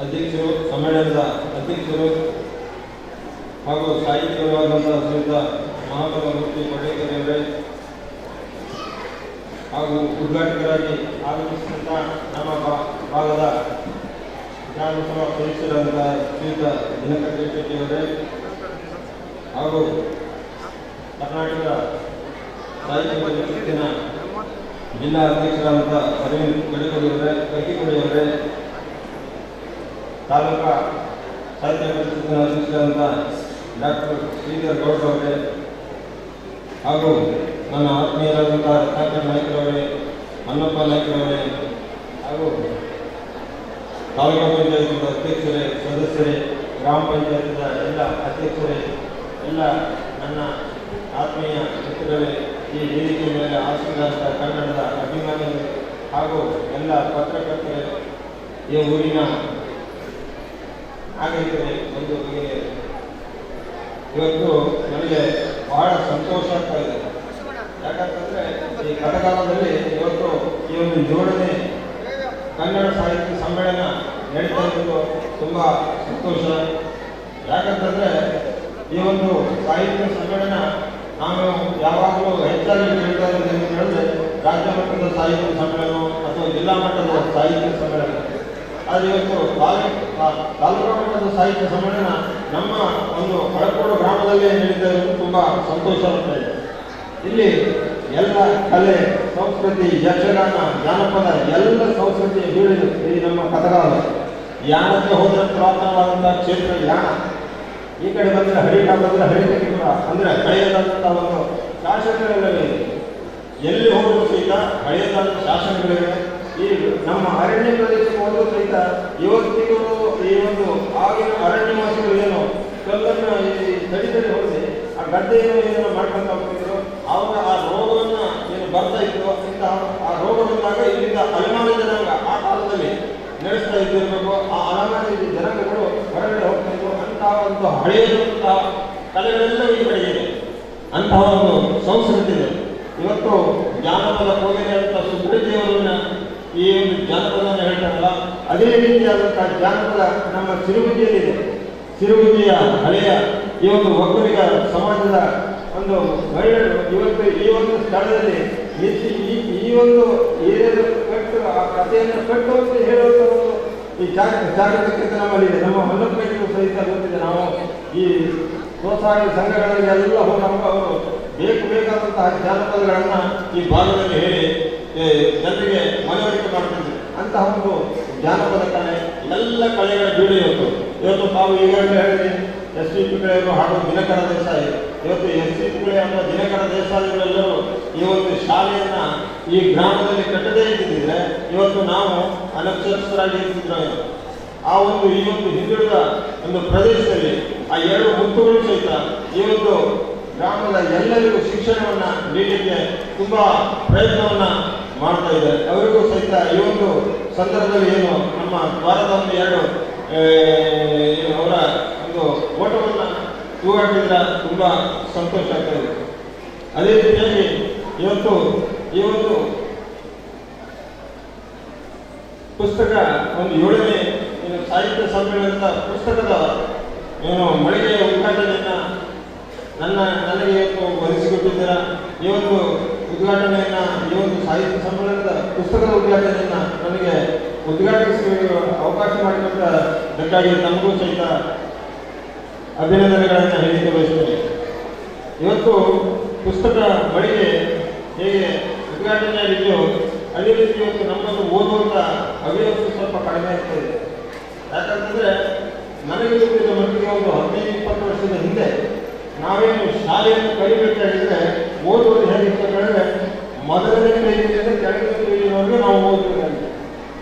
ಅಧ್ಯಕ್ಷರು, ಸಮ್ಮೇಳನದ ಅಧ್ಯಕ್ಷರು ಹಾಗೂ ಸಾಹಿತಿಗಳಾದಂಥ ಶ್ರೀಯುತ ಮಹಾಬಲಮೂರ್ತಿ ಕೊಂಡಗೆರೆಯವರೇ ಹಾಗೂ ಉದ್ಘಾಟಕರಾಗಿ ಆಗಮಿಸಿದಂಥ ನಮ್ಮ ಭಾಗದ ವಿಧಾನಸಭಾ ಸದಸ್ಯರಾದಂಥ ಶ್ರೀಯುತ ದಿನಕರ್ ಶೆಟ್ಟಿಯವರೇ ಹಾಗೂ ಕರ್ನಾಟಕ ಸಾಹಿತ್ಯ ಪರಿಷತ್ತಿನ ಜಿಲ್ಲಾ ಅಧ್ಯಕ್ಷರಾದಂಥ ಅರವಿಂದ್ ಕರ್ಕಿಕೊಡಿಯವರೇ, ತಾಲೂಕಾ ಸಾಹಿತ್ಯ ಪರಿಷತ್ತಿನ ಅಧ್ಯಕ್ಷರಾದಂಥ ಡಾಕ್ಟರ್ ಶ್ರೀಧರ್ ಗೌಡ್ ಅವರೇ ಹಾಗೂ ನನ್ನ ಆತ್ಮೀಯರಾದಂಥ ರತ್ನಾಕರ್ ನಾಯ್ಕರವರೇ, ಅನ್ನಪ್ಪ ನಾಯ್ಕರವರೇ ಹಾಗೂ ತಾಲೂಕಾ ಪಂಚಾಯತ್ ಅಧ್ಯಕ್ಷರೇ, ಸದಸ್ಯರೇ, ಗ್ರಾಮ ಪಂಚಾಯತ್ನ ಎಲ್ಲ ಅಧ್ಯಕ್ಷರೇ, ಎಲ್ಲ ನನ್ನ ಆತ್ಮೀಯ ಮಿತ್ರರೇ, ಈ ವೇದಿಕೆ ಮೇಲೆ ಆಸೀನರಾದ ಕನ್ನಡದ ಅಭಿಮಾನಿಗಳು ಹಾಗೂ ಎಲ್ಲ ಪತ್ರಕರ್ತರೇ, ಈ ಊರಿನ ನಾಗರಿಕರೇ, ಒಂದು ಇವತ್ತು ನನಗೆ ಬಹಳ ಸಂತೋಷ ಆಗ್ತಾ ಇದೆ. ಯಾಕಂತಂದರೆ ಈ ಕಥೆಗಾಲದಲ್ಲಿ ಇವತ್ತು ಈ ಒಂದು 7ನೇ ಕನ್ನಡ ಸಾಹಿತ್ಯ ಸಮ್ಮೇಳನ ನಡೀತಾ ಇರೋದು ತುಂಬ ಸಂತೋಷ. ಯಾಕಂತಂದರೆ ಈ ಒಂದು ಸಾಹಿತ್ಯ ಸಮ್ಮೇಳನ ನಾನು ಯಾವಾಗಲೂ ಹೆಚ್ಚಾಗಿ ಕೇಳ್ತಾ ಇರೋದು ಅಂತ ಹೇಳಿದ್ರೆ ರಾಜ್ಯ ಮಟ್ಟದ ಸಾಹಿತ್ಯ ಸಮ್ಮೇಳನ ಅಥವಾ ಜಿಲ್ಲಾ ಮಟ್ಟದ ಸಾಹಿತ್ಯ ಸಮ್ಮೇಳನ. ಆದರೆ ಇವತ್ತು ತಾಲೂಕಾ ಮಟ್ಟದ ಸಾಹಿತ್ಯ ಸಮ್ಮೇಳನ ನಮ್ಮ ಒಂದು ಹಳಕೋಡು ಗ್ರಾಮದಲ್ಲೇ ನಡೀತಾ ಇರೋದು ತುಂಬ ಸಂತೋಷ ಆಗ್ತಾ ಇದೆ. ಇಲ್ಲಿ ಎಲ್ಲ ಕಲೆ, ಸಂಸ್ಕೃತಿ, ಯಕ್ಷಗಾನ, ಜಾನಪದ ಎಲ್ಲ ಸಂಸ್ಕೃತಿ ಬೀಳಿದು ಈ ನಮ್ಮ ಕಥೆಗಾಲ. ಯಾಣಕ್ಕೆ ಹೋದರೆ ಪುರಾತನವಾದಂಥ ಕ್ಷೇತ್ರ ಯಾಣ, ಈ ಕಡೆ ಬಂದರೆ ಹರಿಟ ಬಂದರೆ ಹರಿಟಗಿಪುರ, ಅಂದರೆ ಹಳೆಯದಾದಂಥ ಒಂದು ಶಾಸನಗಳಿವೆ. ಎಲ್ಲಿ ಹೋದರೂ ಸಹಿತ ಹಳೆಯದಾದ ಶಾಸನಗಳಿವೆ. ಈ ನಮ್ಮ ಅರಣ್ಯ ಪ್ರದೇಶಕ್ಕೆ ಹೋದರೂ ಸಹಿತ ಇವತ್ತಿಗೂ ಈ ಒಂದು ಆಗಿನ ಅರಣ್ಯವಾಸಿಗಳು ಏನು ಕಲ್ಲನ್ನು ಈ ತಡಿತಡಿ ಹೊಡೆದು ಆ ಗದ್ದೆಯನ್ನು ಏನನ್ನು ಮಾಡ್ಕೊಂತ ಹೋಗ್ತಿದ್ರು, ಆವಾಗ ಆ ರೋಗವನ್ನು ಏನು ಬರ್ತಾ ಇತ್ತು, ಇಂತಹ ಆ ರೋಗ ಬಂದಾಗ ಇಲ್ಲಿಂದ ಅಲೆಮಾರಿ ಜನಾಂಗ ಆ ಕಾಲದಲ್ಲಿ ನಡೆಸ್ತಾ ಇದ್ದಿರಬೇಕು. ಆ ಅಲೆಮಾರಿ ಜನಾಂಗಗಳು ಹೊರಗಡೆ ಹೋಗ್ತಾ ಇದ್ರು. ಅಂತಹ ಒಂದು ಹಳೆಯದಂತಹ ಕಲೆಗಳೆಲ್ಲ ಈ ಕಡೆ ಇದೆ, ಅಂತಹ ಒಂದು ಸಂಸ್ಕೃತಿ ಇದೆ. ಇವತ್ತು ಜಾನಪದ ಕೋಗಿಲೆ ಅಂತ ಸುಬ್ರಜಿಯವರನ್ನ ಈ ಒಂದು ಜಾನಪದವನ್ನು ಹೇಳ್ತಾರಲ್ಲ, ಅದೇ ರೀತಿಯಾದಂತಹ ಜಾನಪದ ನಮ್ಮ ಸಿರುಗುಂಜಿಯಲ್ಲಿದೆ. ಸಿರುಗುಂಜಿಯ ಹಳೆಯ ಈ ಒಂದು ಒಕ್ಕಲಿಗ ಸಮಾಜದ ಒಂದು ಮಹಿಳೆಯರು ಇವತ್ತು ಈ ಒಂದು ಸ್ಥಳದಲ್ಲಿ ಈ ಒಂದು ಏರಿಯಾದ ಕಟ್ಟು ಆ ಕಥೆಯನ್ನು ಕಟ್ಟು ಅಂತ ಹೇಳುವಂಥ ಒಂದು ಈ ಜಾಗೃತಿಕತೆ ನಮ್ಮಲ್ಲಿದೆ. ನಮ್ಮ ಹೊನ್ನಪ್ಪನಿಗೂ ಸಹಿತ ಗೊತ್ತಿದೆ. ನಾವು ಈ ಸ್ವಸಹಾಯ ಸಂಘಗಳಲ್ಲಿ ಎಲ್ಲ ಹೋದಾಗ ಅವರು ಬೇಕಾದಂತಹ ಜಾನಪದಗಳನ್ನು ಈ ಭಾಗದಲ್ಲಿ ಹೇಳಿ ಜನರಿಗೆ ಮನವರಿಕೆ ಮಾಡ್ತಿದ್ರು. ಅಂತಹ ಒಂದು ಜಾನಪದ ಕಲೆ ಎಲ್ಲ ಕಲೆಗಳ ಬೀಡು ಇವತ್ತು ತಾವು ಈಗಾಗಲೇ ಹೇಳಿದ್ರಿ ಎಸ್ ಟಿ ಪಿಗಳೆಯವರು ಹಾಗೂ ದಿನಕರ ದೇಸಾಯಿ. ಇವತ್ತು ಎಸ್ ಟಿ ಪಿಗಳೆ ಅನ್ನೋ ದಿನಕರ ದೇಸಾಯಿಗಳೆಲ್ಲರೂ ಈ ಒಂದು ಶಾಲೆಯನ್ನ ಈ ಗ್ರಾಮದಲ್ಲಿ ಕಟ್ಟದೇ ಇದ್ದಿದ್ರೆ ಇವತ್ತು ನಾವು ಅನಕ್ಷರಸ್ಥರಾಗಿ ಇರ್ತಿದ್ರು. ಆ ಒಂದು ಈ ಒಂದು ಹಿಂದುಳಿದ ಒಂದು ಪ್ರದೇಶದಲ್ಲಿ ಆ ಎರಡು ಮುತ್ತುಗಳು ಸಹಿತ ಈ ಒಂದು ಗ್ರಾಮದ ಎಲ್ಲರಿಗೂ ಶಿಕ್ಷಣವನ್ನ ನೀಡಲಿಕ್ಕೆ ತುಂಬಾ ಪ್ರಯತ್ನವನ್ನ ಮಾಡ್ತಾ ಇದ್ದಾರೆ. ಅವರಿಗೂ ಸಹಿತ ಈ ಒಂದು ಸಂದರ್ಭದಲ್ಲಿ ಏನು ನಮ್ಮ ದ್ವಾರದ ಒಂದು ಎರಡು ಅವರ ಒಂದು ಓಟವನ್ನು ತೂಗಾಟಿದ್ರೆ ತುಂಬಾ ಸಂತೋಷ ಆಗ್ತಾ ಇದೆ. ಅದೇ ರೀತಿಯಾಗಿ ಇವತ್ತು ಈ ಒಂದು ಪುಸ್ತಕ ಒಂದು 7ನೇ ಸಾಹಿತ್ಯ ಸಮ್ಮೇಳನದ ಪುಸ್ತಕದ ಮಳಿಗೆಯ ಉದ್ಘಾಟನೆಯನ್ನ ನನಗೆ ಇವತ್ತು ವಹಿಸಿಕೊಟ್ಟಿದ್ದೀರಾ. ಈ ಒಂದು ಉದ್ಘಾಟನೆಯನ್ನ ಈ ಒಂದು ಸಾಹಿತ್ಯ ಸಮ್ಮೇಳನದ ಪುಸ್ತಕದ ಉದ್ಘಾಟನೆಯನ್ನ ನನಗೆ ಉದ್ಘಾಟಿಸಿ ಅವಕಾಶ ಮಾಡಿಕೊಟ್ಟದಕ್ಕಾಗಿ ನಮಗೂ ಸಹಿತ ಅಭಿನಂದನೆಗಳನ್ನು ಹೇಳಿಕೆ ಬಯಸ್ತೇನೆ. ಇವತ್ತು ಪುಸ್ತಕ ಮಳಿಗೆ ಹೇಗೆ ಉದ್ಘಾಟನೆಯಾಗಿದೆಯೋ ಅದೇ ರೀತಿ ಇವತ್ತು ನಮ್ಮನ್ನು ಓದುವಂಥ ಹವ್ಯಾಸ ಸ್ವಲ್ಪ ಕಡಿಮೆ ಆಗ್ತಾಯಿದೆ. ಯಾಕಂತಂದರೆ ನನಗೆ ಗೊತ್ತಿದ್ದ ಮಟ್ಟಿಗೆ ಒಂದು 15-20 ವರ್ಷದ ಹಿಂದೆ ನಾವೇನು ಶಾಲೆಯನ್ನು ಕಲಿಬೇಕಾಗಿದ್ದರೆ ಓದುವುದು ಹೇಗಿತ್ತು ಹೇಳಿದ್ರೆ ಮೊದಲನೇ ಪೇಜಿನಿಂದ ಕೆಳಗಿನ ಪೇಜಿನವರೆಗೂ ನಾವು ಓದಬೇಕಾಗಿದೆ.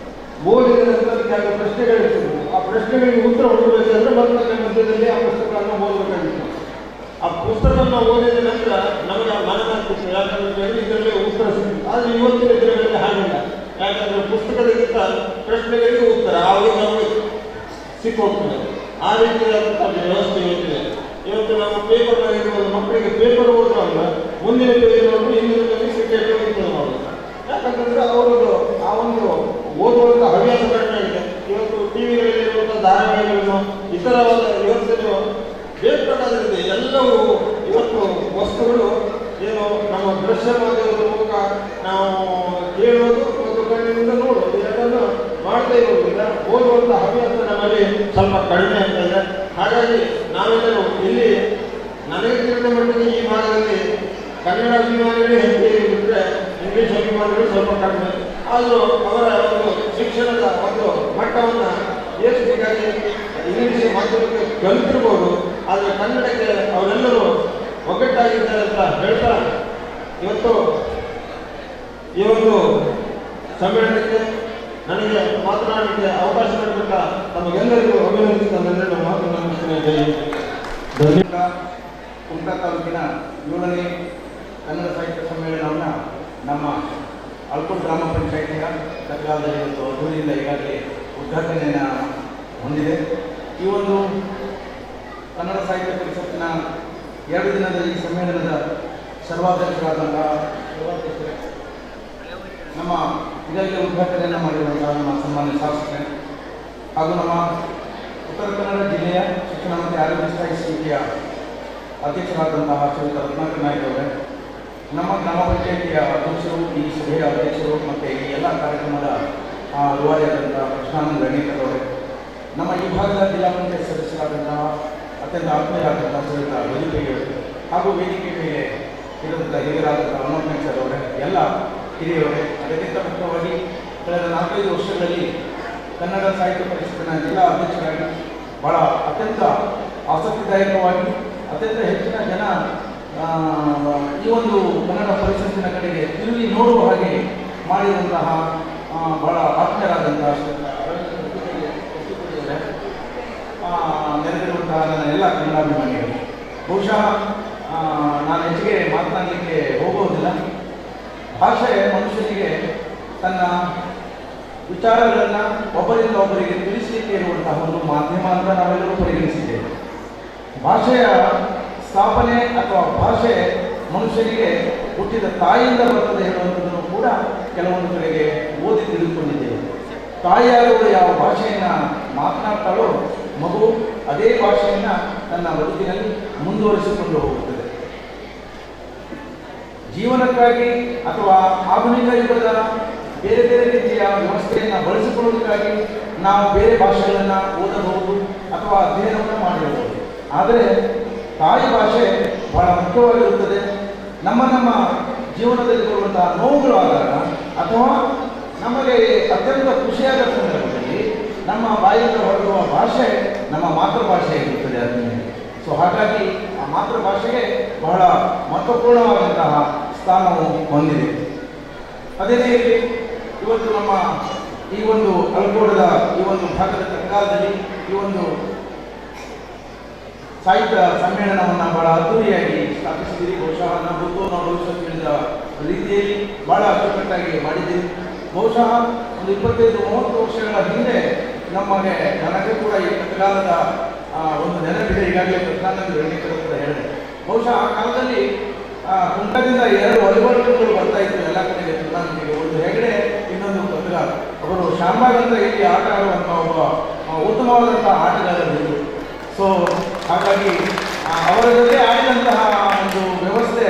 ಓದಿದ ನಂತರ ಕೆಲವು ಪ್ರಶ್ನೆಗಳಿರ್ತದೆ. ಆ ಪ್ರಶ್ನೆಗಳಿಗೆ ಉತ್ತರ ಹುಡುಕಬೇಕಾದ್ರೆ ಮತ್ತೆ ಮಧ್ಯದಲ್ಲಿ ಆ ಪುಸ್ತಕವನ್ನು ಓದಬೇಕಾಗಿತ್ತು. ಆ ಪುಸ್ತಕವನ್ನು ಓದಿದ ನಂತರ ನಮಗೆ ಮನನಾಗ್ತಿತ್ತು. ಯಾಕಂದ್ರೆ ಇದರಲ್ಲಿ ಉತ್ತರ ಸಿಗ್ತಿತ್ತು. ಆದರೆ ಇವತ್ತಿನ ದಿನಗಳಲ್ಲಿ ಹಾಗಿಲ್ಲ. ಯಾಕಂದ್ರೆ ಪುಸ್ತಕದಕ್ಕಿಂತ ಪ್ರಶ್ನೆಗಳಿಗೆ ಉತ್ತರ ಆವಾಗ ನಮಗೆ ಸಿಕ್ಕೋಗ್ತದೆ. ಆ ರೀತಿಯಾದಂಥ ವ್ಯವಸ್ಥೆ ಇವತ್ತಿದೆ. ಇವತ್ತು ನಾವು ಪೇಪರ್ನಲ್ಲಿ ಇರುವುದು ಮಕ್ಕಳಿಗೆ ಪೇಪರ್ ಓದುವಾಗ ಮುಂದಿನ ಪೇಜಿನವರು ಹಿಂದಿನ ಪೇಜಿಗೆ ಕ್ರಿಕೆಟ್ ಇರ್ತದೆ ಮಾಡೋದು. ಯಾಕಂತಂದ್ರೆ ಅವರದ್ದು ಆ ಒಂದು ಓದುವಂಥ ಹವ್ಯಾಸ ಕಡಿಮೆ ಆಗಿದೆ. ಇವತ್ತು ಟಿವಿಗಳಲ್ಲಿರುವಂಥ ಧಾರಾವಾಹಿಗಳನ್ನು ಇತರವಾದ ಇವತ್ತಿನ ಬೇಕಾದಾಗಿದೆ ಎಲ್ಲವೂ ಇವತ್ತು ವಸ್ತುಗಳು ಏನು ನಮ್ಮ ದೃಶ್ಯ ಮಾಧ್ಯಮದ ಮೂಲಕ ನಾವು ಕೇಳೋದು ಮತ್ತು ಕಣ್ಣಿನಿಂದ ನೋಡೋದು ಎರಡನ್ನು ಮಾಡ್ತಾ ಇರೋದ್ರಿಂದ ಓದುವಂಥ ಹವ್ಯಾಸ ನಮ್ಮಲ್ಲಿ ಸ್ವಲ್ಪ ಕಡಿಮೆ ಆಗ್ತಾ ಇದೆ. ಹಾಗಾಗಿ ನಾವೆಲ್ಲರೂ ಇಲ್ಲಿ ನನಗೆ ತಿಳಿದ ಮಟ್ಟಿಗೆ ಈ ಭಾಗದಲ್ಲಿ ಕನ್ನಡ ಅಭಿಮಾನಿಗಳು ಹೆಚ್ಚು ಬಿಟ್ಟರೆ ಇಂಗ್ಲೀಷ್ ಅಭಿಮಾನಿಗಳು ಸ್ವಲ್ಪ ಕಡಿಮೆ. ಆದರೂ ಅವರ ಒಂದು ಶಿಕ್ಷಣದ ಒಂದು ಮಟ್ಟವನ್ನು ಏರಿಸಬೇಕಾಗಿ ಇಂಗ್ಲೀಷ್ ಮಾಧ್ಯಮಕ್ಕೆ ಕಲಿತಿರ್ಬೋದು. ಆದರೆ ಕನ್ನಡಕ್ಕೆ ಅವರೆಲ್ಲರೂ ಒಗ್ಗಟ್ಟಾಗಿದ್ದಾರೆ ಅಂತ ಹೇಳ್ತಾ ಇವತ್ತು ಈ ಒಂದು ಸಮ್ಮೇಳನಕ್ಕೆ ನನಗೆ ಮಾತನಾಡಲಿಕ್ಕೆ ಅವಕಾಶ ಮಾಡಿಕೊಟ್ಟ ತಮಗೆಲ್ಲರಿಗೂ ಅಭಿನಂದಿಸಿದ ನನ್ನ ಮಾತನ್ನು ಮುಗಿಸ್ತೇನೆ. ಕುಮಟಾ ತಾಲೂಕಿನ 7ನೇ ಕನ್ನಡ ಸಾಹಿತ್ಯ ಸಮ್ಮೇಳನವನ್ನು ನಮ್ಮ ಅಲ್ಕೋಟ್ ಗ್ರಾಮ ಪಂಚಾಯಿತಿಯ ಕಟ್ಟಡದಲ್ಲಿ ಇವತ್ತು ಅದ್ದೂರಿಯಿಂದ ಈಗಾಗಲೇ ಉದ್ಘಾಟನೆಯನ್ನು ಹೊಂದಿದೆ. ಈ ಒಂದು ಕನ್ನಡ ಸಾಹಿತ್ಯ ಪರಿಷತ್ತಿನ 2 ದಿನದ ಈ ಸಮ್ಮೇಳನದ ಸರ್ವಾಧ್ಯಕ್ಷರಾದಂತಹ ನಮ್ಮ ಇದರಲ್ಲಿ ಉದ್ಘಾಟನೆಯನ್ನು ಮಾಡಿರುವಂತಹ ನಮ್ಮ ಸನ್ಮಾನ್ಯ ಶಾಸಕರೇ ಹಾಗೂ ನಮ್ಮ ಉತ್ತರ ಕನ್ನಡ ಜಿಲ್ಲೆಯ ಶಿಕ್ಷಣ ಮತ್ತು ಆರೋಗ್ಯ ಸ್ಥಾಯಿ ಸಮಿತಿಯ ಅಧ್ಯಕ್ಷರಾದಂತಹ ಶ್ರೀಯುತ ರತ್ನಾಕರ್ ನಾಯ್ಕ ಅವರೇ, ನಮ್ಮ ಗ್ರಾಮ ಪಂಚಾಯಿತಿಯ ಅಧ್ಯಕ್ಷರು, ಈ ಸಭೆಯ ಅಧ್ಯಕ್ಷರು ಮತ್ತು ಈ ಎಲ್ಲ ಕಾರ್ಯಕ್ರಮದ ರೂವಾರಿಯಾದಂತಹ ಕೃಷ್ಣಾನಂದ ಗಣೇಕರ್ ಅವರೇ, ನಮ್ಮ ಈ ಭಾಗದ ಜಿಲ್ಲಾ ಪಂಚಾಯತ್ ಸದಸ್ಯರಾದಂತಹ ಅತ್ಯಂತ ಆತ್ಮೀಯರಾದಂತಹ ಶ್ರೀಯುತ ವೈದ್ಯರು ಹಾಗೂ ವೇದಿಕೆ ಮೇಲೆ ಇರುವಂಥ ಹಿರಿಯರಾದಂತಹ ಹನುಮಂತ ಸರ್ ಅವರೇ, ಎಲ್ಲ ಹಿರಿಯವರೇ, ಅದಕ್ಕಿಂತ ಮುಖ್ಯವಾಗಿ ಕಳೆದ 4-5 ವರ್ಷಗಳಲ್ಲಿ ಕನ್ನಡ ಸಾಹಿತ್ಯ ಪರಿಷತ್ತಿನ ಜಿಲ್ಲಾ ಅಧ್ಯಕ್ಷರಾಗಿ ಭಾಳ ಅತ್ಯಂತ ಆಸಕ್ತಿದಾಯಕವಾಗಿ ಅತ್ಯಂತ ಹೆಚ್ಚಿನ ಜನ ಈ ಒಂದು ಕನ್ನಡ ಪರಿಷತ್ತಿನ ಕಡೆಗೆ ತಿರುಗಿ ನೋಡುವ ಹಾಗೆ ಮಾಡಿದಂತಹ ಭಾಳ ಆತ್ಮೀಯರಾದಂತಹ ನೆರೆದಿರುವಂತಹ ನನ್ನ ಎಲ್ಲ ಕನ್ನಡಾಭಿಮಾನಿಗಳು. ಬಹುಶಃ ನಾನು ಹೆಚ್ಚಿಗೆ ಮಾತನಾಡಲಿಕ್ಕೆ ಹೋಗುವುದಿಲ್ಲ. ಭಾಷೆ ಮನುಷ್ಯನಿಗೆ ತನ್ನ ವಿಚಾರಗಳನ್ನು ಒಬ್ಬರಿಂದ ಒಬ್ಬರಿಗೆ ತಿಳಿಸಲಿಕ್ಕೆ ಇರುವಂತಹ ಒಂದು ಮಾಧ್ಯಮ ಅಂತ ನಾವೆಲ್ಲರೂ ಪರಿಗಣಿಸಿದ್ದೇವೆ. ಭಾಷೆಯ ಸ್ಥಾಪನೆ ಅಥವಾ ಭಾಷೆ ಮನುಷ್ಯನಿಗೆ ಹುಟ್ಟಿದ ತಾಯಿಯಿಂದ ಬರ್ತದೆ ಹೇಳುವಂಥದ್ದನ್ನು ಕೂಡ ಕೆಲವೊಂದು ಕಡೆಗೆ ಓದಿ ತಿಳಿದುಕೊಂಡಿದ್ದೇವೆ. ತಾಯಿಯಾದವಳು ಯಾವ ಭಾಷೆಯನ್ನು ಮಾತನಾಡ್ತಾಳೋ ಮಗು ಅದೇ ಭಾಷೆಯನ್ನು ತನ್ನ ಬದುಕಿನಲ್ಲಿ ಮುಂದುವರಿಸಿಕೊಂಡು ಹೋಗುತ್ತದೆ. ಜೀವನಕ್ಕಾಗಿ ಅಥವಾ ಆಧುನಿಕ ಯುಗದ ಬೇರೆ ಬೇರೆ ರೀತಿಯ ವ್ಯವಸ್ಥೆಯನ್ನು ಬಳಸಿಕೊಳ್ಳುವುದಕ್ಕಾಗಿ ನಾವು ಬೇರೆ ಭಾಷೆಗಳನ್ನು ಓದಬಹುದು ಅಥವಾ ಅಧ್ಯಯನವನ್ನು ಮಾಡಿರಬಹುದು. ಆದರೆ ತಾಯಿ ಭಾಷೆ ಬಹಳ ಮುಖ್ಯವಾಗಿರುತ್ತದೆ. ನಮ್ಮ ಜೀವನದಲ್ಲಿ ಬರುವಂತಹ ನೋವುಗಳು ಆದಾಗ ಅಥವಾ ನಮಗೆ ಅತ್ಯಂತ ಖುಷಿಯಾದ ಸಂದರ್ಭದಲ್ಲಿ ನಮ್ಮ ಬಾಯಿಂದ ಹೊರಡುವ ಭಾಷೆ ನಮ್ಮ ಮಾತೃಭಾಷೆ ಇರುತ್ತದೆ ಅದರಲ್ಲಿ. ಸೊ ಹಾಗಾಗಿ ಆ ಮಾತೃಭಾಷೆಗೆ ಬಹಳ ಮಹತ್ವಪೂರ್ಣವಾದಂತಹ ಸ್ಥಾನವು ಹೊಂದಿದೆ. ಅದೇ ರೀತಿ ಇವತ್ತು ನಮ್ಮ ಈ ಒಂದು ಅಲ್ಗೋಡದ ಈ ಒಂದು ಭಾಗದ ತತ್ಕಾಲದಲ್ಲಿ ಈ ಒಂದು ಸಾಹಿತ್ಯ ಸಮ್ಮೇಳನವನ್ನು ಬಹಳ ಅದ್ದೂರಿಯಾಗಿ ಸ್ಥಾಪಿಸಿದ್ದೀರಿ. ಬಹುಶಃ ನಾವು ಭವಿಷ್ಯ ತಿಳಿದ ರೀತಿಯಲ್ಲಿ ಬಹಳ ಅಚ್ಚುಕಟ್ಟಾಗಿ ಮಾಡಿದ್ದೀರಿ. ಬಹುಶಃ ಒಂದು 25-30 ವರ್ಷಗಳ ಹಿಂದೆ ನನಗೆ ಕೂಡ ಈ ತತ್ಕಾಲದ ಒಂದು ನೆನಪಿದೆ. ಈಗಾಗಲೇ ಪ್ರಧಾನಮಂತ್ರಿ ವೆಂಕಟೇಶ್ವರ ಕೂಡ ಹೇಳಿದೆ. ಬಹುಶಃ ಆ ಕಾಲದಲ್ಲಿ ಕುಂಟದಿಂದ 2 ವಾಲಿಬಾಲ್ಗಳು ಬರ್ತಾ ಇತ್ತು ಎಲ್ಲ ಕಡೆಗೆ ಟೂರ್ನಾಮೆಂಟ್ಗೆ. ಒಂದು ಹೆಗಡೆ, ಇನ್ನೊಂದು ಪತ್ರಗಾರ. ಅವರು ಶಾಂಬಾಗ್ ಅಂತ ಇಲ್ಲಿ ಆಟ ಆಡುವಂಥ ಒಬ್ಬ ಉತ್ತಮವಾದಂಥ ಆಟಗಾರರಿದ್ದರು. ಸೊ ಹಾಗಾಗಿ ಅವರ ಜೊತೆ ಆಡಿದಂತಹ ಒಂದು ವ್ಯವಸ್ಥೆ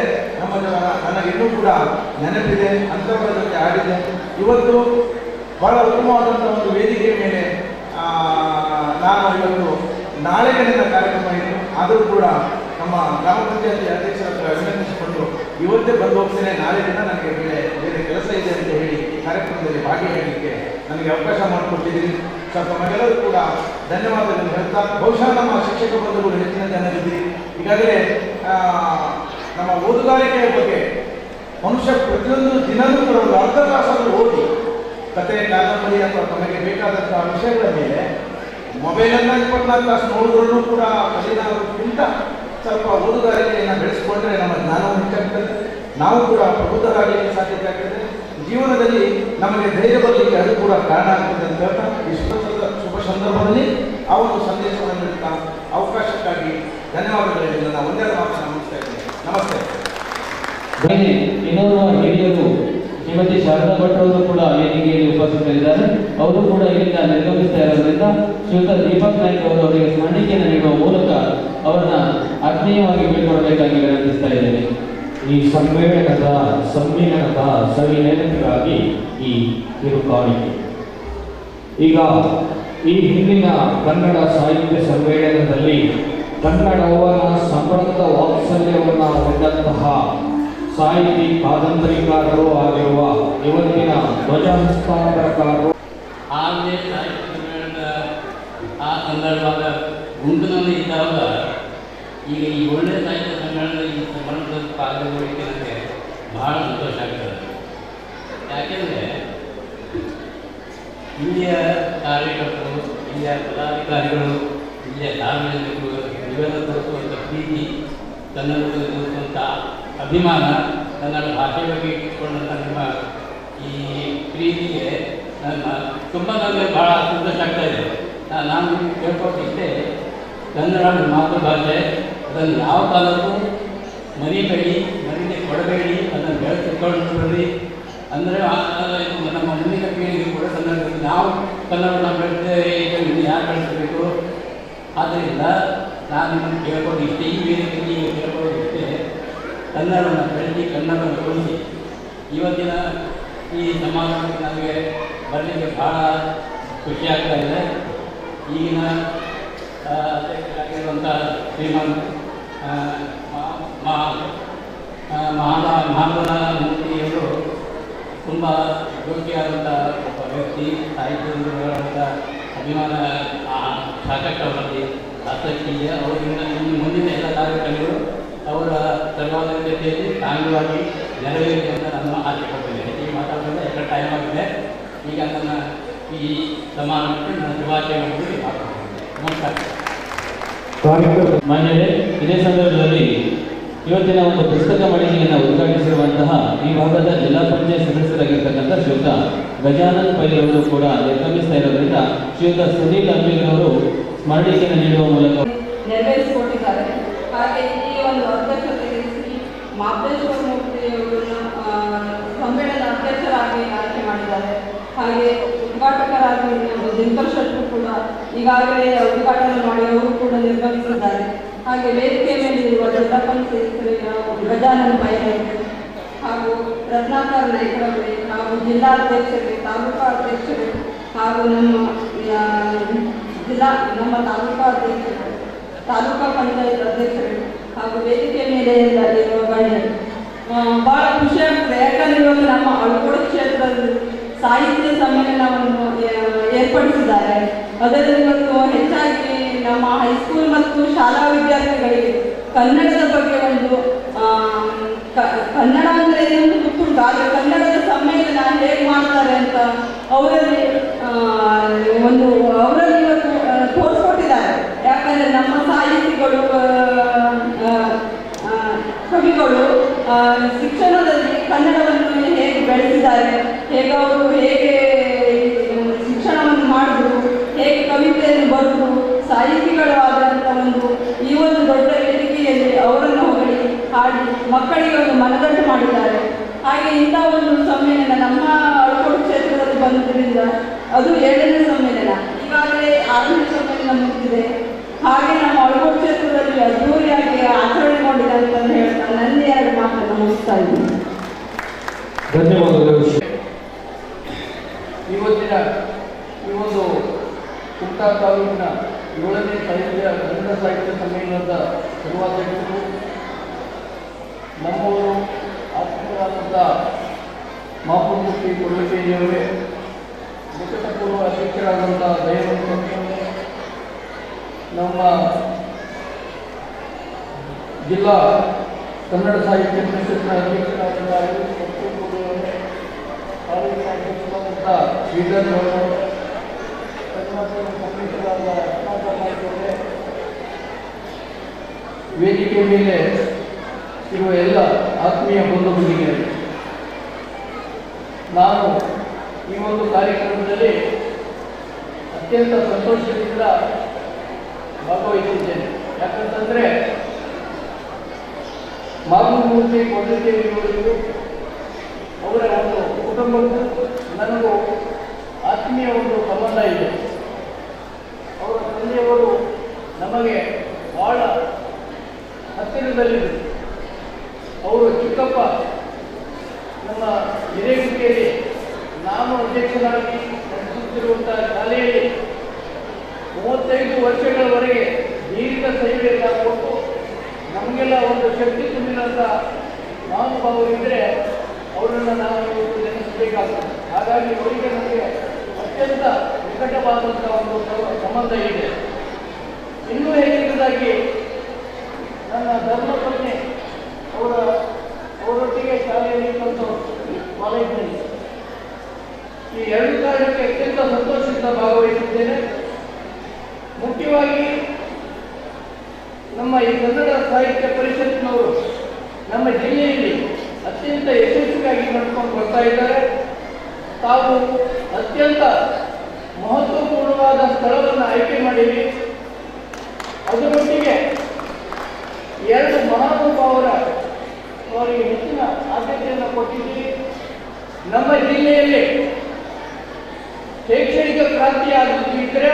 ನನಗಿನ್ನೂ ಕೂಡ ನೆನಪಿದೆ. ಅಂಥವರ ಜೊತೆ ಆಡಿದೆ. ಇವತ್ತು ಬಹಳ ಉತ್ತಮವಾದಂಥ ಒಂದು ವೇದಿಕೆಯ ಮೇಲೆ ನಾನು ಇವತ್ತು ನಾಳೆಗೆ ನನ್ನ ಕಾರ್ಯಕ್ರಮ ಇತ್ತು. ಆದರೂ ಕೂಡ ನಮ್ಮ ಗ್ರಾಮ ಪಂಚಾಯತಿ ಅಧ್ಯಕ್ಷರ ಹತ್ರ ವಿನಂತಿಸಿಕೊಂಡು ಇವತ್ತೇ ಬಂದು ಹೋಗ್ತೇನೆ, ನಾಳೆ ದಿನ ನನಗೆ ಬೇರೆ ಕೆಲಸ ಇದೆ ಅಂತ ಹೇಳಿ ಕಾರ್ಯಕ್ರಮದಲ್ಲಿ ಭಾಗಿಯಾಗಲಿಕ್ಕೆ ನನಗೆ ಅವಕಾಶ ಮಾಡಿಕೊಟ್ಟಿದ್ದೀನಿ. ಸರ್ ತಮಗೆಲ್ಲರೂ ಕೂಡ ಧನ್ಯವಾದಗಳನ್ನು ಹೇಳ್ತಾ, ಬಹುಶಃ ನಮ್ಮ ಶಿಕ್ಷಕ ಬಂಧುಗಳು ಹೆಚ್ಚಿನ ಜನರಿದ್ದೀರಿ. ಈಗಾಗಲೇ ನಮ್ಮ ಓದುಗಾರಿಕೆಯ ಬಗ್ಗೆ ಮನುಷ್ಯ ಪ್ರತಿಯೊಂದು ದಿನವೂ ಕೂಡ ಒಂದು ಅರ್ಧ ತಾಸಾದರೂ ಓದಿ ಕತೆ, ಕಾದಂಬರಿ ಅಥವಾ ತಮಗೆ ಬೇಕಾದಂತಹ ವಿಷಯಗಳ ಮೇಲೆ ಮೊಬೈಲನ್ನು 24 ತಾಸು ನೋಡಿದ್ರೂ ಕೂಡ ಕಲಿಯೋದಕ್ಕಿಂತ ಸ್ವಲ್ಪ ಓದುಗಾರಿಕೆಯನ್ನು ಬೆಳೆಸಿಕೊಂಡ್ರೆ ನಮ್ಮ ಜ್ಞಾನವು ಹೆಚ್ಚಾಗ್ತದೆ. ನಾವು ಕೂಡ ಪ್ರಬುದ್ಧರಾಗಲಿಕ್ಕೆ ಸಾಧ್ಯತೆ ಆಗ್ತದೆ. ಜೀವನದಲ್ಲಿ ನಮಗೆ ಧೈರ್ಯ ಬರಲಿಕ್ಕೆ ಅದು ಕೂಡ ಕಾರಣ ಆಗ್ತದೆ ಅಂತ ಹೇಳ್ತಾ ಈ ಶುಭ ಸಂದರ್ಭದಲ್ಲಿ ಆ ಒಂದು ಸಂದೇಶವನ್ನು ನೀಡುತ್ತಾ ಅವಕಾಶಕ್ಕಾಗಿ ಧನ್ಯವಾದಗಳಲ್ಲಿ ನನ್ನ ಒಂದೆರಡು ಮಾತನ್ನು ಮುಗಿಸ್ತಾ ಇದ್ದೇನೆ. ನಮಸ್ತೆ. ಇನ್ನೋರ್ವ ಹಿರಿಯರು ಶ್ರೀಮತಿ ಶಾರದಾ ಭಟ್ ಅವರು ಕೂಡ ವೇದಿಕೆಯಲ್ಲಿ ಉಪಸ್ಥಿತರಿದ್ದಾರೆ. ಅವರು ಕೂಡ ಇಲ್ಲಿಂದ ನಿರ್ಗಮಿಸ್ತಾ ಇರೋದ್ರಿಂದ ಶ್ರೀಯುತ ದೀಪಕ್ ನಾಯ್ಕ ಅವರು ಅವರಿಗೆ ಸ್ಮರಣಿಕೆಯನ್ನು ನೀಡುವ ಮೂಲಕ ಅವರನ್ನ ಆತ್ಮೀಯವಾಗಿ ಬೀಳ್ಕೊಡಬೇಕಾಗಿ ವಿನಂತಿಸ್ತಾ ಇದ್ದೇನೆ. ಈ ಸಮ್ಮೇಳನದ ಸವಿ ನೆನಪಿಗಾಗಿ ಈ ಕಿರುಕಾಣಿಕೆ. ಈಗ ಈ ಹಿಂದಿನ ಕನ್ನಡ ಸಾಹಿತ್ಯ ಸಮ್ಮೇಳನದಲ್ಲಿ ಕನ್ನಡವರ ಸಮೃದ್ಧ ವಾತ್ಸಲ್ಯವನ್ನು ಹೊಂದಂತಹ ಸಾಹಿತಿ, ಕಾದಂಬರಿಕಾರರು ಆಗಿರುವ ಇವತ್ತಿನ ಧ್ವಜ ಹಸ್ತಾಂತರಕಾರರು ಆಗಲೇ ಸಾಹಿತ್ಯ ಸಮ್ಮೇಳನದ ಆ ಸಂದರ್ಭದ ಗುಂಪಿನಲ್ಲಿ ಇದ್ದಾಗ ಈಗ ಈ ಒಳ್ಳೆಯ ಸಾಹಿತ್ಯ ಸಮ್ಮೇಳನದ ಈ ಸಮ್ಮೇಳನದ ಪಾಲ್ಗೊಳ್ಳಿಕ್ಕೆ ನನಗೆ ಬಹಳ ಸಂತೋಷ ಆಗ್ತದೆ. ಯಾಕೆಂದರೆ ಇಲ್ಲಿಯ ಕಾರ್ಯಕರ್ತರು, ಇಲ್ಲಿಯ ಪದಾಧಿಕಾರಿಗಳು, ಇಲ್ಲಿಯ ಸಾರ್ವಜನಿಕರು ಇವೆಲ್ಲ ತೋರಿಸುವಂಥ ಪ್ರೀತಿ, ಕನ್ನಡದಲ್ಲಿ ತೋರಿಸುವಂಥ ಅಭಿಮಾನ, ಕನ್ನಡ ಭಾಷೆ ಬಗ್ಗೆ ಇಟ್ಟುಕೊಂಡಂಥ ನಿಮ್ಮ ಈ ಪ್ರೀತಿಗೆ ತುಂಬ ನನಗೆ ಭಾಳ ಸಂತೋಷ ಆಗ್ತಾ ಇದೆ. ನಾನು ನಿಮಗೆ ಕೇಳ್ಕೊಟ್ಟಿದ್ದೆ, ಕನ್ನಡ ಮಾತೃಭಾಷೆ, ಅದನ್ನು ಯಾವ ಕಾಲಕ್ಕೂ ಮರಿಬೇಡಿ, ಮರೀಲಿ ಕೊಡಬೇಡಿ, ಅದನ್ನು ಬೆಳೆಸಿಕೊಂಡು ಬರ್ರಿ. ಅಂದರೆ ನಮ್ಮ ಮುಂದಿನ ಪೀಳಿಗೆ ಕೂಡ ಕನ್ನಡದಲ್ಲಿ ನಾವು ಕನ್ನಡವನ್ನು ಬೆಳೆದೇ ಇನ್ನು ಯಾರು ಬೆಳೆಸಬೇಕು. ಆದ್ದರಿಂದ ನಾನು ನಿಮ್ಮನ್ನು ಕೇಳ್ಕೊಂಡಿದ್ದೆ, ಈ ವೇದಿಕೆಯಲ್ಲಿ ಕೇಳ್ಕೊಂಡಿದ್ದೆ, ಕನ್ನಡವನ್ನು ಬೆಳೆಸಿ, ಕನ್ನಡವನ್ನು ಉಳಿಸಿ. ಇವತ್ತಿನ ಈ ಸಮಾರಂಭಕ್ಕೆ ನನಗೆ ಬರಲಿಕ್ಕೆ ಭಾಳ ಖುಷಿಯಾಗ್ತಾ ಇದೆ. ಈಗಿನ ಅಧ್ಯಕ್ಷರಾಗಿರುವಂಥ ಶ್ರೀಮಂತ ಮಹಾತ್ಮನ ಮೂರ್ತಿಯವರು ತುಂಬ ಯೋಗ್ಯವಾದಂಥ ಒಬ್ಬ ವ್ಯಕ್ತಿ, ಸಾಹಿತ್ಯದಂಥ ಅಭಿಮಾನ ಸಾಕಷ್ಟು ಅವರಲ್ಲಿ ಆಸಕ್ತಿ ಇದೆ. ಅವರಿಂದ ಇನ್ನು ಮುಂದಿನ ಎಲ್ಲ ಕಾರ್ಯಕ್ರಮಗಳು ಅವರ ಸರ್ವಾಂಗೀಣ ಜೊತೆಯಲ್ಲಿ ಸಾಂಗವಾಗಿ ನೆರವೇರಿದೆ ಅಂತ ನಾನು ಆಸೆ ಪಡ್ತಿದ್ದೇನೆ. ಈ ಮಾತಾಡೋದ್ರಿಂದ ಎಲ್ಲ ಟೈಮ್ ಆಗಿದೆ. ಈಗ ನನ್ನ ಈ ಸಮಾರಂಭಕ್ಕೆ ನನ್ನ ಶುಭಾಶಯಗಳನ್ನು ನಮಸ್ಕಾರ. ಮಾನ್ಯರೇ, ಇದೇ ಸಂದರ್ಭದಲ್ಲಿ ಇವತ್ತಿನ ಒಂದು ಪುಸ್ತಕ ಮಳಿಗೆಯನ್ನು ಉದ್ಘಾಟಿಸಿರುವಂತಹ ಈ ಭಾಗದ ಜಿಲ್ಲಾ ಪಂಚಾಯತ್ ಸದಸ್ಯರಾಗಿರ್ತಕ್ಕಂಥ ಶ್ರೀಯುತ ಗಜಾನನ್ ಪೈರವರು ಕೂಡ ನಿರ್ಗಮಿಸ್ತಾ ಇರೋದ್ರಿಂದ ಶ್ರೀಯುತ ಸುನೀಲ್ ಅಂಬಿಗರವರು ಸ್ಮರಣಿಕೆಯನ್ನು ನೀಡುವ ಮೂಲಕ ನೆರವೇರಿಸಿಕೊಟ್ಟಿದ್ದಾರೆ. ಹಾಗೆ ಈ ಒಂದು ಅಧ್ಯಕ್ಷತೆ ಮಾಪೇಶ್ವರ ಮೂರ್ತಿಯವರನ್ನು ಸಮ್ಮೇಳನ ಅಧ್ಯಕ್ಷರಾಗಿ ಆಯ್ಕೆ ಮಾಡಿದ್ದಾರೆ. ಹಾಗೆ ಉದ್ಘಾಟಕರಾಗಿ ದಿನಕರ್ ಶೆಟ್ಟರು ಕೂಡ ಈಗಾಗಲೇ ಉದ್ಘಾಟನೆ ಮಾಡಿ ಅವರು ಕೂಡ ನಿರ್ಗಮಿಸಿದ್ದಾರೆ. ಹಾಗೆ ವೇದಿಕೆ ಮೇಲಿರುವ ಜಿಲ್ಲಾ ಪಂಚಾಯತ್ ಗಜಾನನ ಬೈರೆ ಹಾಗೂ ರತ್ನಾಕರ್ ನಾಯ್ಕರವರೇ ಹಾಗೂ ಜಿಲ್ಲಾಧ್ಯಕ್ಷರೇ, ತಾಲೂಕಾ ಅಧ್ಯಕ್ಷರು ಹಾಗೂ ನಮ್ಮ ತಾಲೂಕಾ ಅಧ್ಯಕ್ಷರು, ತಾಲೂಕಾ ಪಂಚಾಯತ್ ಅಧ್ಯಕ್ಷರು ಹಾಗೂ ವೇದಿಕೆ ಮೇಲೆ ಇರುವ ಗಣ್ಯರು, ಭಾಳ ಖುಷಿ ಆಗ್ತದೆ. ಯಾಕಂದರೆ ಇವಾಗ ನಮ್ಮ ಅಳಗೋಡು ಕ್ಷೇತ್ರದಲ್ಲಿ ಸಾಹಿತ್ಯ ಸಮ್ಮೇಳನವನ್ನು ಏರ್ಪಡಿಸಿದ್ದಾರೆ. ಅದರಲ್ಲಿ ಇವತ್ತು ಹೆಚ್ಚಾಗಿ ನಮ್ಮ ಹೈಸ್ಕೂಲ್ ಮತ್ತು ಶಾಲಾ ವಿದ್ಯಾರ್ಥಿಗಳಿಗೆ ಕನ್ನಡದ ಬಗ್ಗೆ ಒಂದು ಕನ್ನಡ ಅಂದರೆ ಏನೊಂದು ಗೊತ್ತುಂಟು, ಆದರೆ ಕನ್ನಡದ ಸಮ್ಮೇಳನ ಹೇಗೆ ಮಾಡ್ತಾರೆ ಅಂತ ಅವರಲ್ಲಿ ಇವತ್ತು ತೋರಿಸ್ಕೊಟ್ಟಿದ್ದಾರೆ. ಯಾಕಂದರೆ ನಮ್ಮ ಸಾಹಿತಿಗಳು, ಕವಿಗಳು ಶಿಕ್ಷಣದಲ್ಲಿ ಕನ್ನಡವನ್ನು ಹೇಗೆ ಬೆಳೆಸಿದ್ದಾರೆ, ಹೇಗೆ ಶಿಕ್ಷಣವನ್ನು ಮಾಡಿದ್ರು, ಹೇಗೆ ಕವಿತೆಯನ್ನು ಬರೆದು ಸಾಹಿತಿಗಳು ಆದಂಥ ಈ ಒಂದು ದೊಡ್ಡ ವೇದಿಕೆಯಲ್ಲಿ ಅವರನ್ನು ಹೊಗಳಿ ಹಾಡಿ ಮಕ್ಕಳಿಗೆ ಒಂದು ಮನದಟ್ಟು ಮಾಡಿದ್ದಾರೆ. ಹಾಗೆ ಇಂಥ ಒಂದು ಸಮ್ಮೇಳನ ನಮ್ಮ ಅಳಗೋಡು ಕ್ಷೇತ್ರದಲ್ಲಿ ಬಂದಿದ್ದರಿಂದ ಅದು 7ನೇ ಸಮ್ಮೇಳನ, ಈಗಾಗಲೇ 6ನೇ ಸಮ್ಮೇಳನ ಮುಗಿದಿದೆ. ಹಾಗೆ ನಮ್ಮ ಅಳಗೋಡು ಕ್ಷೇತ್ರದಲ್ಲಿ ಅದ್ದೂರಿಯಾಗಿ ಆಚರಣೆಗೊಂಡಿದೆ ಅಂತ ಹೇಳ್ತಾ ನನ್ನ 2 ಮಾತನ್ನು ಮುಗಿಸ್ತಾ ಇದ್ದೀನಿ. ಧನ್ಯವಾದಗಳು. ಇವತ್ತಿನ ಈ ಒಂದು ಕುಮಟಾ ತಾಲೂಕಿನ 7ನೇ ಕನ್ನಡ ಸಾಹಿತ್ಯ ಸಮ್ಮೇಳನದ ಸರ್ವಾಧ್ಯಕ್ಷರು ನಮ್ಮವರು ಆತ್ಮೀಯರಾದಂಥ ಮಾಪುಮೂರ್ತಿ ಕೊಳ್ಳಕೇರಿಯವರೇ, ನಿಕಟಪೂರ್ವ ಅಧ್ಯಕ್ಷರಾದಂಥ ದಯಾನಂದ ಕಟ್ಟಿಯವರೇ, ನಮ್ಮ ಜಿಲ್ಲಾ ಕನ್ನಡ ಸಾಹಿತ್ಯ ಪರಿಷತ್ನ ಅಧ್ಯಕ್ಷರಾದಂಥ ಕಪ್ಪೂರವರೇ, ತಾಲೂಕಿನ ಅಧ್ಯಕ್ಷರಾದಂಥ ಶ್ರೀಧರ್ ಅವರೇ, ಕಮಿಷನರಾದ ರತ್ನಾಕರ್ ನಾಯ್ಕರವರೇ, ವೇದಿಕೆ ಮೇಲೆ ಇರುವ ಎಲ್ಲ ಆತ್ಮೀಯ ಬಂಧು ಭಗಿನಿಯರು, ನಾನು ಈ ಒಂದು ಕಾರ್ಯಕ್ರಮದಲ್ಲಿ ಅತ್ಯಂತ ಸಂತೋಷದಿಂದ ಭಾಗವಹಿಸಿದ್ದೇನೆ. ಯಾಕಂತಂದರೆ ಮಾಪುಮೂರ್ತಿ ಕೊಳ್ಳಕೇರಿಯವರಿಗೂ ಅವರ ಒಂದು ಕುಟುಂಬಕ್ಕೂ ನನಗೂ ಆತ್ಮೀಯ ಒಂದು ಸಂಬಂಧ ಇದೆ. ಅವರ ತಂದೆಯವರು ನಮಗೆ ಬಹಳ ಹತ್ತಿರದಲ್ಲಿದ್ದರು. ಅವರು ಚಿಕ್ಕಪ್ಪ ನಮ್ಮ ಹಿರೇಗುತ್ತಿಯಲ್ಲಿ ನಾನು ಅಧ್ಯಕ್ಷನಾಗಿ ನಡೆಸುತ್ತಿರುವಂಥ ಶಾಲೆಯಲ್ಲಿ 35 ವರ್ಷಗಳವರೆಗೆ ದೀರ್ಘ ಸೇವೆಯನ್ನು ಕೊಟ್ಟು ನಮಗೆಲ್ಲ ಒಂದು ಶಕ್ತಿ ತುಂಬಿದಂಥ ಮಹಾನುಭಾವರಿದ್ದರೆ ಅವರನ್ನು ನಾವು ಇವತ್ತು ನೆನೆಸಬೇಕಾಗ್ತದೆ. ಹಾಗಾಗಿ ಅವರಿಗೆ ನಮಗೆ ಅತ್ಯಂತ ನಿಕಟವಾದಂಥ ಒಂದು ಸಂಬಂಧ ಇದೆ. ಇನ್ನೂ ಹೆಚ್ಚಿನದಾಗಿ ನನ್ನ ಧರ್ಮಪತ್ನಿ ಅವರೊಟ್ಟಿಗೆ ಶಾಲೆಯಲ್ಲಿ ಕಲಿತು ಕಾಲೇಜಿನಲ್ಲಿ ಈ 2 ಕಾರಣಕ್ಕೆ ಅತ್ಯಂತ ಸಂತೋಷದಿಂದ ಭಾಗವಹಿಸಿದ್ದೇನೆ. ಮುಖ್ಯವಾಗಿ ನಮ್ಮ ಈ ಕನ್ನಡ ಸಾಹಿತ್ಯ ಪರಿಷತ್ನವರು ನಮ್ಮ ಜಿಲ್ಲೆಯಲ್ಲಿ ಅತ್ಯಂತ ಯಶಸ್ವಿಯಾಗಿ ನಡ್ಕೊಂಡು ಬರ್ತಾ ಇದ್ದಾರೆ. ತಾವು ಅತ್ಯಂತ ಮಹತ್ವಪೂರ್ಣವಾದ ಸ್ಥಳವನ್ನು ಆಯ್ಕೆ ಮಾಡಿವಿ. ಅದರೊಟ್ಟಿಗೆ 2 ಅವರಿಗೆ ಹೆಚ್ಚಿನ ಆದ್ಯತೆಯನ್ನು ಕೊಟ್ಟಿದ್ದೀವಿ. ನಮ್ಮ ಜಿಲ್ಲೆಯಲ್ಲಿ ಶೈಕ್ಷಣಿಕ ಕ್ರಾಂತಿ ಆಗುತ್ತಿದ್ದರೆ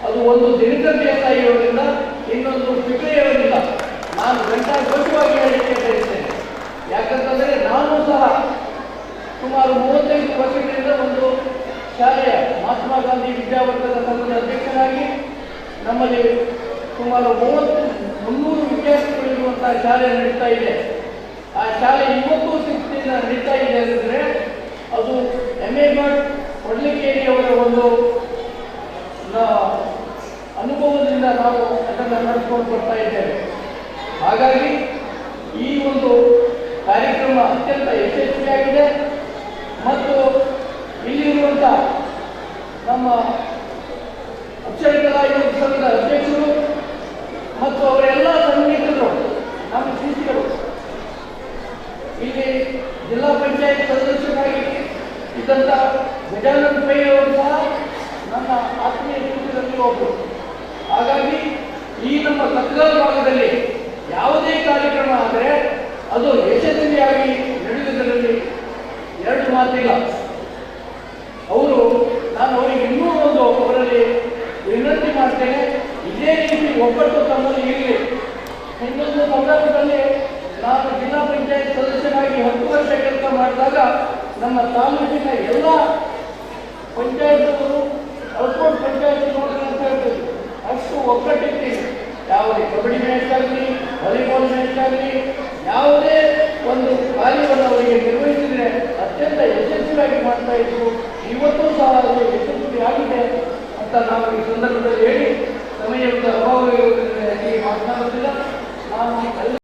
ಅದು ಒಂದು ದಿನಕರ್ ದೇಸಾಯಿಯವರಿಂದ, ಇನ್ನೊಂದು ಶಿವಯ್ಯವರಿಂದ ನಾನು ಘಂಟಾಘೋಷವಾಗಿ ಹೇಳಿಕೆ ಬಯಸ್ತೇನೆ. ಯಾಕಂತಂದರೆ ನಾನು ಸಹ ಸುಮಾರು 35 ವರ್ಷಗಳಿಂದ ಒಂದು ಶಾಲೆಯ ಮಹಾತ್ಮ ಗಾಂಧಿ ವಿದ್ಯಾವರ್ಗದ ಸಂಘದ ಅಧ್ಯಕ್ಷನಾಗಿ ನಮ್ಮಲ್ಲಿ ಸುಮಾರು 300 ವಿದ್ಯಾರ್ಥಿಗಳಿರುವಂತಹ ಶಾಲೆ ನಡೀತಾ ಇದೆ. ಆ ಶಾಲೆ ಇವತ್ತು ಶಿಸ್ತಿನ ನಡೀತಾ ಇದೆ ಅಂದರೆ ಅದು ಎ ಭಟ್ ಕೊಳ್ಳಕೇರಿಯವರ ಒಂದು ಅನುಭವದಿಂದ ನಾವು ಅದನ್ನು ನಡೆಸ್ಕೊಂಡು ಬರ್ತಾ ಇದ್ದೇವೆ. ಹಾಗಾಗಿ ಈ ಒಂದು ಕಾರ್ಯಕ್ರಮ ಅತ್ಯಂತ ಯಶಸ್ವಿಯಾಗಿದೆ ಮತ್ತು ಇಲ್ಲಿರುವಂಥ ನಮ್ಮ ಅಕ್ಷರ ಕಲಾ ಯುವ ಸಂಘದ ಅಧ್ಯಕ್ಷರು ಮತ್ತು ಅವರೆಲ್ಲ ಸಂಘಟಕರು, ನಮ್ಮ ಶಿಕ್ಷಕರು, ಇಲ್ಲಿ ಜಿಲ್ಲಾ ಪಂಚಾಯತ್ ಸದಸ್ಯರಾಗಿ ಇದ್ದಂಥ ಗಜಾನನ ಪೈ ಅವರು ಸಹ ನನ್ನ ಆತ್ಮೀಯ ಶಿಕ್ಷಕರಲ್ಲಿ ಒಬ್ಬರು. ಹಾಗಾಗಿ ಈ ನಮ್ಮ ಕತ್ಗಾಲ್ ಭಾಗದಲ್ಲಿ ಯಾವುದೇ ಕಾರ್ಯಕ್ರಮ ಆದರೆ ಅದು ಯಶಸ್ವಿಯಾಗಿ ನಡೆಯುವುದರಲ್ಲಿ ಎರಡು ಮಾತಿಲ್ಲ. ಅವರು ನಾನು ಅವರಿಗೆ ಇನ್ನೂ ಒಂದು ಅವರಲ್ಲಿ ವಿನಂತಿ ಮಾಡ್ತೇನೆ, ಇದೇ ರೀತಿ ಒಬ್ಬಟ್ಟು ತಮ್ಮಲ್ಲಿ ಇರಲಿ. ಇನ್ನೊಂದು ಸಂದರ್ಭದಲ್ಲಿ ನಾನು ಜಿಲ್ಲಾ ಪಂಚಾಯತ್ ಸದಸ್ಯನಾಗಿ 10 ವರ್ಷ ಕೆಲಸ ಮಾಡಿದಾಗ ನಮ್ಮ ತಾಲೂಕಿನ ಎಲ್ಲ ಪಂಚಾಯತ್ಗಳು ಔಟ್ಪೋರ್ಟ್ ಪಂಚಾಯತ್ ನೋಡ್ರಿ ಅಂತ ಹೇಳ್ತಿದ್ರು. ಅಷ್ಟು ಒಗ್ಗಟ್ಟಿತ್ತು. ಯಾವುದೇ ಕಬಡ್ಡಿ ಮ್ಯಾಚ್ ಆಗಲಿ, ವಾಲಿಬಾಲ್ ಮ್ಯಾಚ್ ಆಗಲಿ, ಯಾವುದೇ ಒಂದು ಕಾರ್ಯವನ್ನು ಅವರಿಗೆ ನಿರ್ವಹಿಸಿದರೆ ಅತ್ಯಂತ ಯಶಸ್ವಿಯಾಗಿ ಮಾಡ್ತಾ ಇದ್ರು. ಇವತ್ತೂ ಸಹ ಅದು ಯಶಸ್ವಿ ಆಗಿದೆ ಅಂತ ನಾವು ಈ ಸಂದರ್ಭದಲ್ಲಿ ಹೇಳಿ, ಸಮಯದ ಅಭಾವ ಇರುವುದರಿಂದ ಮಾತನಾಡುತ್ತಿಲ್ಲ. ನಾನು